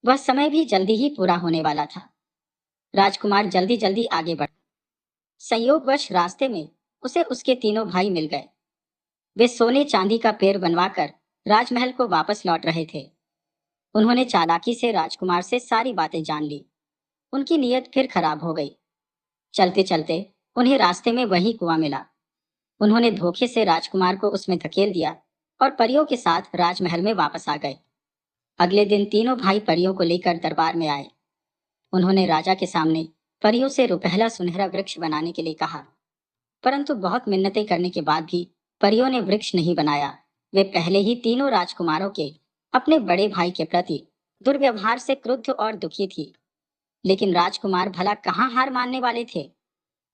वह समय भी जल्दी ही पूरा होने वाला था। राजकुमार जल्दी जल्दी आगे बढ़ा। संयोगवश रास्ते में उसे उसके तीनों भाई मिल गए। वे सोने चांदी का पेड़ बनवाकर राजमहल को वापस लौट रहे थे। उन्होंने चालाकी से राजकुमार से सारी बातें जान ली। उनकी नीयत फिर खराब हो गई। चलते चलते उन्हें रास्ते में वही कुआं मिला। उन्होंने धोखे से राजकुमार को उसमें धकेल दिया और परियों के साथ राजमहल में वापस आ गए। अगले दिन तीनों भाई परियों को लेकर दरबार में आए। उन्होंने राजा के सामने परियों से रुपहला सुनहरा वृक्ष बनाने के लिए कहा, परंतु बहुत मिन्नतें करने के बाद भी परियों ने वृक्ष नहीं बनाया। वे पहले ही तीनों राजकुमारों के अपने बड़े भाई के प्रति दुर्व्यवहार से क्रुद्ध और दुखी थी। लेकिन राजकुमार भला कहाँ हार मानने वाले थे।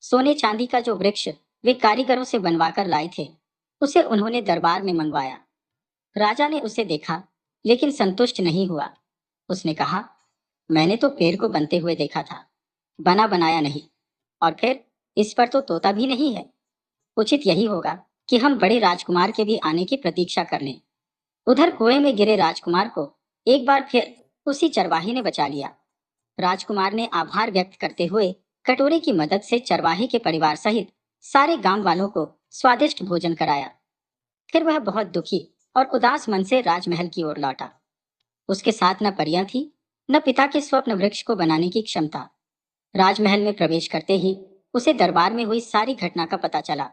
सोने चांदी का जो वृक्ष वे कारीगरों से बनवा कर लाए थे, उसे उन्होंने दरबार में मंगवाया। राजा ने उसे देखा लेकिन संतुष्ट नहीं हुआ। उसने कहा, मैंने तो पेड़ को बनते हुए देखा था, बना बनाया नहीं, और फिर इस पर तो तोता भी नहीं है। उचित यही होगा कि हम बड़े राजकुमार के भी आने की प्रतीक्षा कर लें। उधर कुएं में गिरे राजकुमार को एक बार फिर उसी चरवाही ने बचा लिया। राजकुमार ने आभार व्यक्त करते हुए कटोरे की मदद से चरवाहे के परिवार सहित सारे गांव वालों को स्वादिष्ट भोजन कराया। फिर वह बहुत दुखी और उदास मन से राजमहल की ओर लौटा। उसके साथ न परियां थी, न पिता के स्वप्न वृक्ष को बनाने की क्षमता। राजमहल में प्रवेश करते ही उसे दरबार में हुई सारी घटना का पता चला।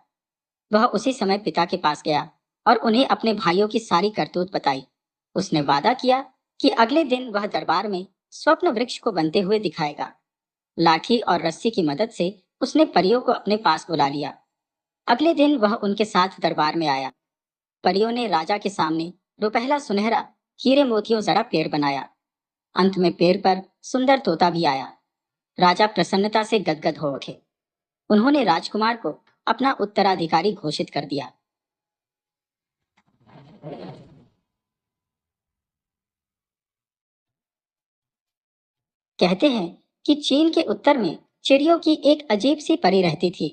वह उसी समय पिता के पास गया और उन्हें अपने भाइयों की सारी करतूत बताई। उसने वादा किया कि अगले दिन वह दरबार में स्वप्न वृक्ष को बनते हुए दिखाएगा। लाठी और रस्सी की मदद से उसने परियों को अपने पास बुला लिया। अगले दिन वह उनके साथ दरबार में आया। परियों ने राजा के सामने रुपहला सुनहरा हीरे मोतियों जड़ा पेड़ बनाया। अंत में पेड़ पर सुंदर तोता भी आया। राजा प्रसन्नता से गदगद हो उठे। उन्होंने राजकुमार को अपना उत्तराधिकारी घोषित कर दिया। कहते हैं कि चीन के उत्तर में चिड़ियों की एक अजीब सी परी रहती थी।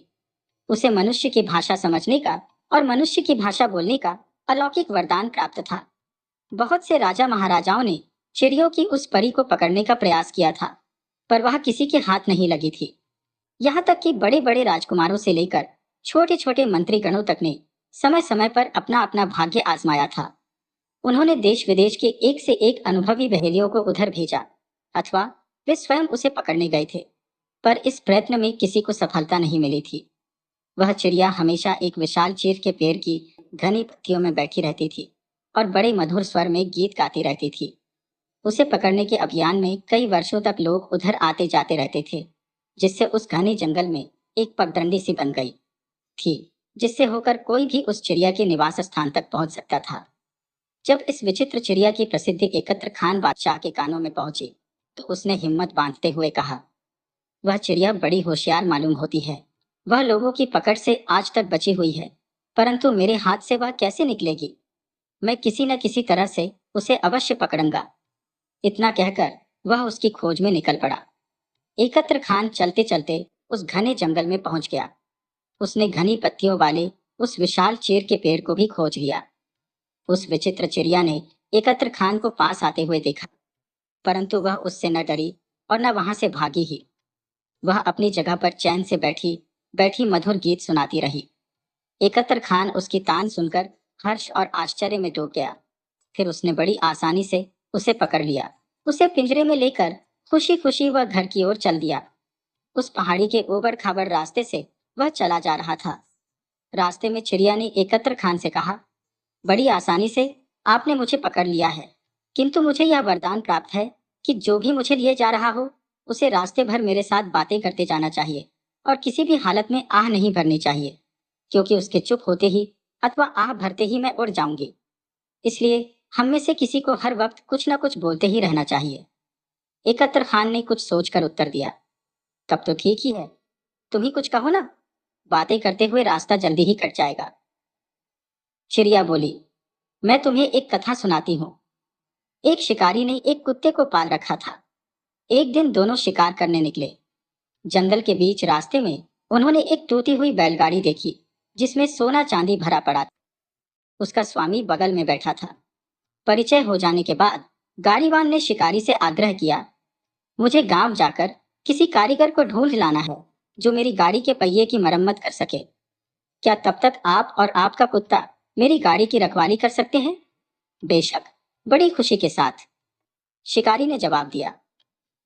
उसे मनुष्य की भाषा समझने का और मनुष्य की भाषा बोलने का अलौकिक वरदान प्राप्त था। बहुत से राजा महाराजाओं ने चिड़ियों की उस परी को पकड़ने का प्रयास किया था, पर वह किसी के हाथ नहीं लगी थी। यहाँ तक कि बड़े बड़े राजकुमारों से लेकर छोटे छोटे मंत्रीगणों तक ने समय समय पर अपना अपना भाग्य आजमाया था। उन्होंने देश विदेश के एक से एक अनुभवी बहेलियों को उधर भेजा, अथवा वे स्वयं उसे पकड़ने गए थे, पर इस प्रयत्न में किसी को सफलता नहीं मिली थी। वह चिड़िया हमेशा एक विशाल चीड़ के पेड़ की घनी पत्तियों में बैठी रहती थी और बड़े मधुर स्वर में गीत गाती रहती थी। उसे पकड़ने के अभियान में कई वर्षों तक लोग उधर आते जाते रहते थे, जिससे उस घने जंगल में एक पगडंडी सी बन गई थी, जिससे होकर कोई भी उस चिड़िया के निवास स्थान तक पहुंच सकता था। जब इस विचित्र चिड़िया की प्रसिद्धि एकत्र खान बादशाह के कानों में पहुंची, तो उसने हिम्मत बांधते हुए कहा, वह चिड़िया बड़ी होशियार मालूम होती है। वह लोगों की पकड़ से आज तक बची हुई है, परंतु मेरे हाथ से वह कैसे निकलेगी? मैं किसी न किसी तरह से उसे अवश्य पकड़ूंगा। इतना कहकर वह उसकी खोज में निकल पड़ा। एकत्र खान चलते चलते उस घने जंगल में पहुंच गया। उसने घनी पत्तियों वाले उस विशाल चीड़ के पेड़ को भी खोज लिया। उस विचित्र चिड़िया ने एकत्र खान को पास आते हुए देखा, परंतु वह उससे न डरी और न वहां से भागी ही। वह अपनी जगह पर चैन से बैठी बैठी मधुर गीत सुनाती रही। एकत्र खान उसकी तान सुनकर हर्ष और आश्चर्य में डूब गया। फिर उसने बड़ी आसानी से उसे पकड़ लिया। उसे पिंजरे में लेकर खुशी खुशी वह घर की ओर चल दिया। उस पहाड़ी के ऊबड़ खाबड़ रास्ते से वह चला जा रहा था। रास्ते में चिड़िया ने एकत्र खान से कहा, बड़ी आसानी से आपने मुझे पकड़ लिया है, किंतु मुझे यह वरदान प्राप्त है कि जो भी मुझे लिए जा रहा हो, उसे रास्ते भर मेरे साथ बातें करते जाना चाहिए और किसी भी हालत में आह नहीं भरनी चाहिए, क्योंकि उसके चुप होते ही अथवा आह भरते ही मैं उड़ जाऊंगी। इसलिए हम में से किसी को हर वक्त कुछ न कुछ बोलते ही रहना चाहिए। एकत्र खान ने कुछ सोचकर उत्तर दिया, तब तो ठीक ही है, तुम ही कुछ कहो ना, बातें करते हुए रास्ता जल्दी ही कट जाएगा। चिड़िया बोली, मैं तुम्हें एक कथा सुनाती हूँ। एक शिकारी ने एक कुत्ते को पाल रखा था। एक दिन दोनों शिकार करने निकले। जंगल के बीच रास्ते में उन्होंने एक टूटी हुई बैलगाड़ी देखी, जिसमें सोना चांदी भरा पड़ा था। उसका स्वामी बगल में बैठा था। परिचय हो जाने के बाद गाड़ीवान ने शिकारी से आग्रह किया, मुझे गांव जाकर किसी कारीगर को ढूंढ लाना है जो मेरी गाड़ी के पहिए की मरम्मत कर सके। क्या तब तक आप और आपका कुत्ता मेरी गाड़ी की रखवाली कर सकते हैं? बेशक, बड़ी खुशी के साथ, शिकारी ने जवाब दिया।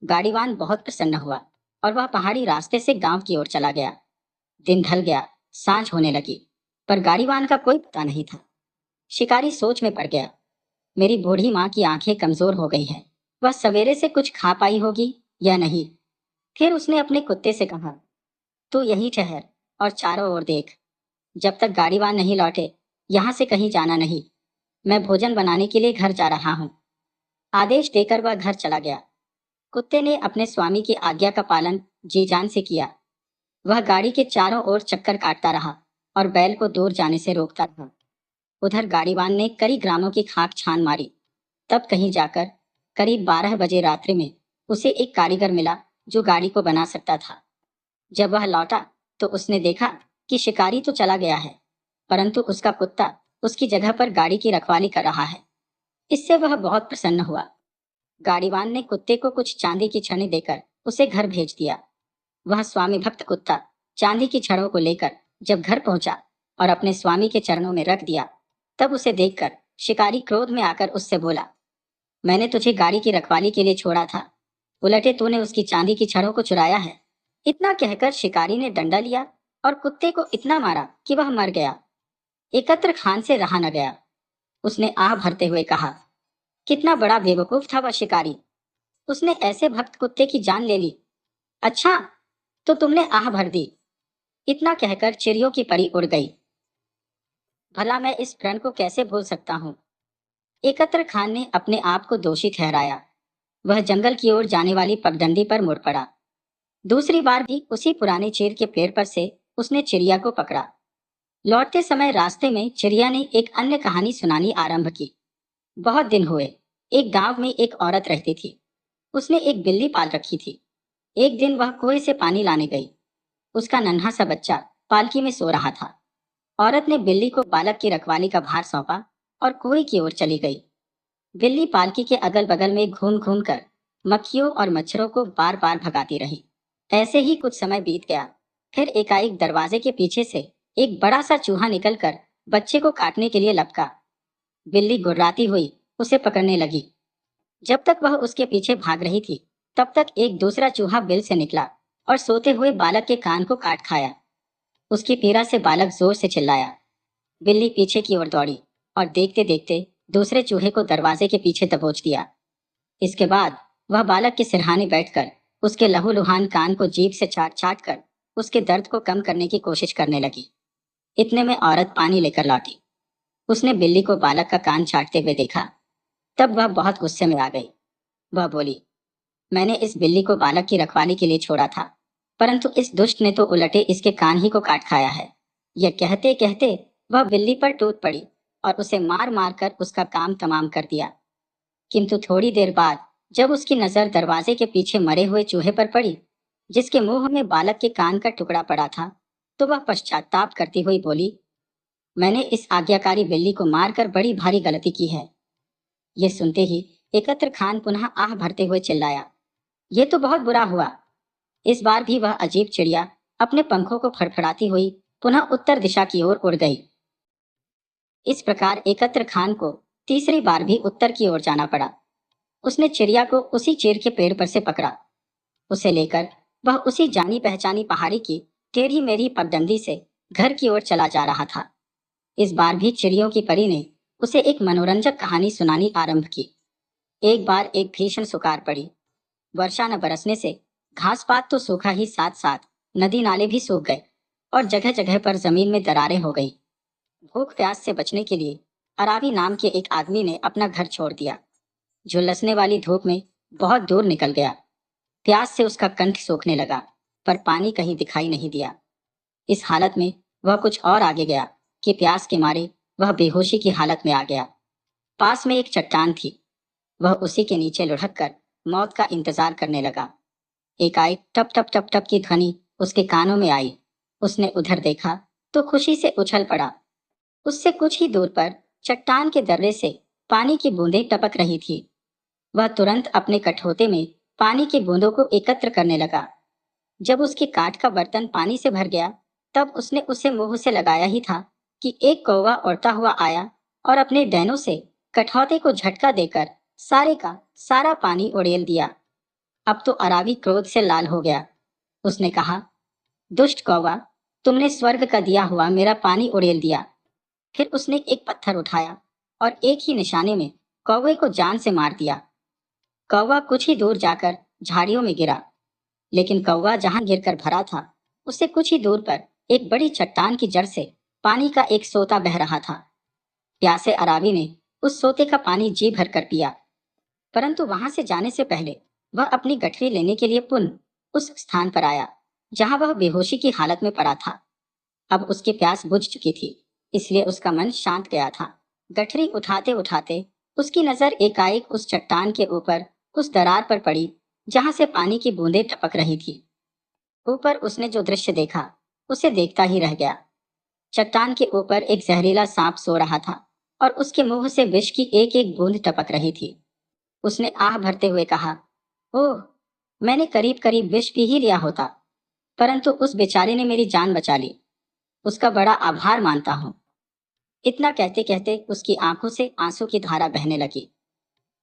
गाड़ीवान बहुत प्रसन्न हुआ और वह पहाड़ी रास्ते से गांव की ओर चला गया। दिन ढल गया, सांझ होने लगी, पर गाड़ीवान का कोई पता नहीं था। शिकारी सोच में पड़ गया, मेरी बूढ़ी माँ की आंखें कमजोर हो गई हैं, वह सवेरे से कुछ खा पाई होगी या नहीं। फिर उसने अपने कुत्ते से कहा, तू यहीं ठहर और चारों ओर देख। जब तक गाड़ीवान नहीं लौटे, यहाँ से कहीं जाना नहीं। मैं भोजन बनाने के लिए घर जा रहा हूँ। आदेश देकर वह घर चला गया। कुत्ते ने अपने स्वामी की आज्ञा का पालन जी जान से किया। वह गाड़ी के चारों ओर चक्कर काटता रहा और बैल को दूर जाने से रोकता रहा। उधर गाड़ीवान ने कई ग्रामों की खाक छान मारी। तब कहीं जाकर करीब 12 बजे रात्रि में उसे एक कारीगर मिला जो गाड़ी को बना सकता था। जब वह लौटा तो उसने देखा कि शिकारी तो चला गया है, परंतु उसका कुत्ता उसकी जगह पर गाड़ी की रखवाली कर रहा है। इससे वह बहुत प्रसन्न हुआ। गाड़ीवान ने कुत्ते को कुछ चांदी की छड़ी देकर उसे घर भेज दिया। वह स्वामी भक्त कुत्ता चांदी की छड़ों को लेकर जब घर पहुंचा और अपने स्वामी के चरणों में रख दिया, तब उसे देखकर शिकारी क्रोध में आकर उससे बोला, मैंने तुझे गाड़ी की रखवाली के लिए छोड़ा था, उलटे तूने उसकी चांदी की छड़ों को चुराया है। इतना कहकर शिकारी ने डंडा लिया और कुत्ते को इतना मारा कि वह मर गया। एकत्र खान से रहा न गया। उसने आह भरते हुए कहा, कितना बड़ा बेवकूफ था वह शिकारी, उसने ऐसे भक्त कुत्ते की जान ले ली। अच्छा, तो तुमने आह भर दी। इतना कहकर चिड़ियों की परी उड़ गई। भला मैं इस प्रण को कैसे भूल सकता हूँ। एकत्र खान ने अपने आप को दोषी ठहराया। वह जंगल की ओर जाने वाली पगडंडी पर मुड़ पड़ा। दूसरी बार भी उसी पुराने चीड़ के पेड़ पर से उसने चिड़िया को पकड़ा। लौटते समय रास्ते में चिड़िया ने एक अन्य कहानी सुनानी आरंभ की। बहुत दिन हुए, एक गांव में एक औरत रहती थी। उसने एक बिल्ली पाल रखी थी। एक दिन वह कुएं से पानी लाने गई। उसका नन्हा सा बच्चा पालकी में सो रहा था। औरत ने बिल्ली को बालक की रखवाली का भार सौंपा और कुएं की ओर चली गई। बिल्ली पालकी के अगल बगल में घूम घूम कर मक्खियों और मच्छरों को बार बार भगाती रही। ऐसे ही कुछ समय बीत गया। फिर एकाएक दरवाजे के पीछे से एक बड़ा सा चूहा निकलकर बच्चे को काटने के लिए लपका। बिल्ली गुर्राती हुई उसे पकड़ने लगी। जब तक वह उसके पीछे भाग रही थी, तब तक एक दूसरा चूहा बिल से निकला और सोते हुए बालक के कान को काट खाया। उसकी पीड़ा से बालक जोर से चिल्लाया। बिल्ली पीछे की ओर दौड़ी और देखते देखते दूसरे चूहे को दरवाजे के पीछे दबोच दिया। इसके बाद वह बालक के सिरहाने बैठकर उसके लहूलुहान कान को जीभ से चाट चाट कर उसके दर्द को कम करने की कोशिश करने लगी। इतने में औरत पानी लेकर लौटी। उसने बिल्ली को बालक का कान चाटते हुए देखा। तब वह बहुत गुस्से में आ गई। वह बोली, मैंने इस बिल्ली को बालक की रखवाली के लिए छोड़ा था, परंतु इस दुष्ट ने तो उलटे इसके कान ही को काट खाया है। यह कहते कहते वह बिल्ली पर टूट पड़ी और उसे मार मार कर उसका काम तमाम कर दिया। किंतु थोड़ी देर बाद जब उसकी नजर दरवाजे के पीछे मरे हुए चूहे पर पड़ी, जिसके मुंह में बालक के कान का टुकड़ा पड़ा था, तो वह पश्चाताप करती हुई बोली, मैंने इस आज्ञाकारी बिल्ली को मारकर बड़ी भारी गलती की है। यह सुनते ही एकत्र खान पुनः आह भरते हुए चिल्लाया, यह तो बहुत बुरा हुआ। इस बार भी वह अजीब चिड़िया अपने पंखों को फड़फड़ाती हुई पुनः उत्तर दिशा की ओर उड़ गई। इस प्रकार एकत्र खान को तीसरी बार भी उत्तर की ओर जाना पड़ा। उसने चिड़िया को उसी चीड़ के पेड़ पर से पकड़ा। उसे लेकर वह उसी जानी पहचानी पहाड़ी की टेढ़ी मेढ़ी पगडंडी से घर की ओर चला जा रहा था। इस बार भी चिड़ियों की परी ने उसे एक मनोरंजक कहानी सुनानी आरंभ की। एक बार एक भीषण सुकाल पड़ी। वर्षा न बरसने से घास पात तो सूखा ही, साथ साथ नदी नाले भी सूख गए और जगह जगह पर जमीन में दरारें हो गई। भूख प्यास से बचने के लिए अरावी नाम के एक आदमी ने अपना घर छोड़ दिया। झुलसने वाली धूप में बहुत दूर निकल गया। प्यास से उसका कंठ सूखने लगा, पर पानी कहीं दिखाई नहीं दिया। इस हालत में वह कुछ और आगे गया कि प्यास के मारे वह बेहोशी की हालत में आ गया। पास में एक चट्टान थी। वह उसी के नीचे लुढ़क कर मौत का इंतजार करने लगा। एकाएक टप टप टप टप की ध्वनि उसके कानों में आई। उसने उधर देखा तो खुशी से उछल पड़ा। उससे कुछ ही दूर पर चट्टान के दर्रे से पानी की बूंदें टपक रही थी। वह तुरंत अपने कठौते में पानी की बूंदों को एकत्र करने लगा। जब उसकी काठ का बर्तन पानी से भर गया, तब उसने उसे मुंह से लगाया ही था कि एक कौवा उड़ता हुआ आया और अपने डैनों से कठौते को झटका देकर सारे का सारा पानी उड़ेल दिया। अब तो अरावी क्रोध से लाल हो गया। उसने कहा, दुष्ट कौवा, तुमने स्वर्ग का दिया हुआ मेरा पानी उड़ेल दिया। फिर उसने एक पत्थर उठाया और एक ही निशाने में कौवे को जान से मार दिया। कौवा कुछ ही दूर जाकर झाड़ियों में गिरा, लेकिन कौवा जहां गिरकर भरा था, उससे कुछ ही दूर पर एक बड़ी चट्टान की जड़ से पानी का एक सोता बह रहा था। प्यासे अरावी ने उस सोते का पानी जी भर कर पिया, परंतु वहां से जाने से पहले वह अपनी गठरी लेने के लिए पुनः उस स्थान पर आया जहां वह बेहोशी की हालत में पड़ा था। अब उसकी प्यास बुझ चुकी थी, इसलिए उसका मन शांत गया था। गठरी उठाते उठाते उसकी नजर एकाएक उस चट्टान के ऊपर उस दरार पर पड़ी जहां से पानी की बूंदें टपक रही थी। ऊपर उसने जो दृश्य देखा, उसे देखता ही रह गया। चट्टान के ऊपर एक जहरीला सांप सो रहा था और उसके मुंह से विष की एक एक बूंद टपक रही थी। उसने आह भरते हुए कहा, ओह, मैंने करीब करीब विष पी ही लिया होता, परंतु उस बेचारे ने मेरी जान बचा ली। उसका बड़ा आभार मानता हूँ। इतना कहते कहते उसकी आंखों से आंसू की धारा बहने लगी।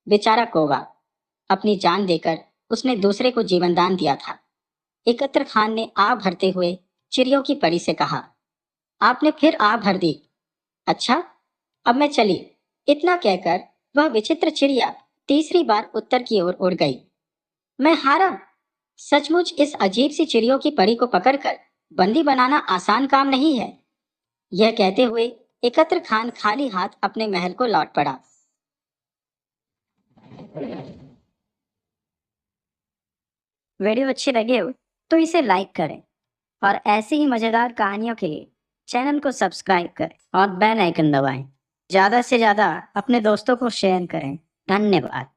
बेचारा कौवा, अपनी जान देकर उसने दूसरे को जीवनदान दिया था। एकत्र खान ने आह भरते हुए चिड़ियों की परी से कहा, आपने फिर आह भर दी। अच्छा, अब मैं चली। इतना कहकर वह विचित्र चिड़िया तीसरी बार उत्तर की ओर उड़ गई। मैं हारा। सचमुच इस अजीब सी चिड़ियों की परी को पकड़कर बंदी बनाना आसान काम नहीं है। यह कहते हुए एकत्र खान खाली हाथ अपने महल को लौट पड़ा। वीडियो अच्छी लगे हो तो इसे लाइक करें और ऐसी ही मजेदार कहानियों के लिए चैनल को सब्सक्राइब करें और बेल आइकन दबाएं। ज्यादा से ज्यादा अपने दोस्तों को शेयर करें। धन्यवाद।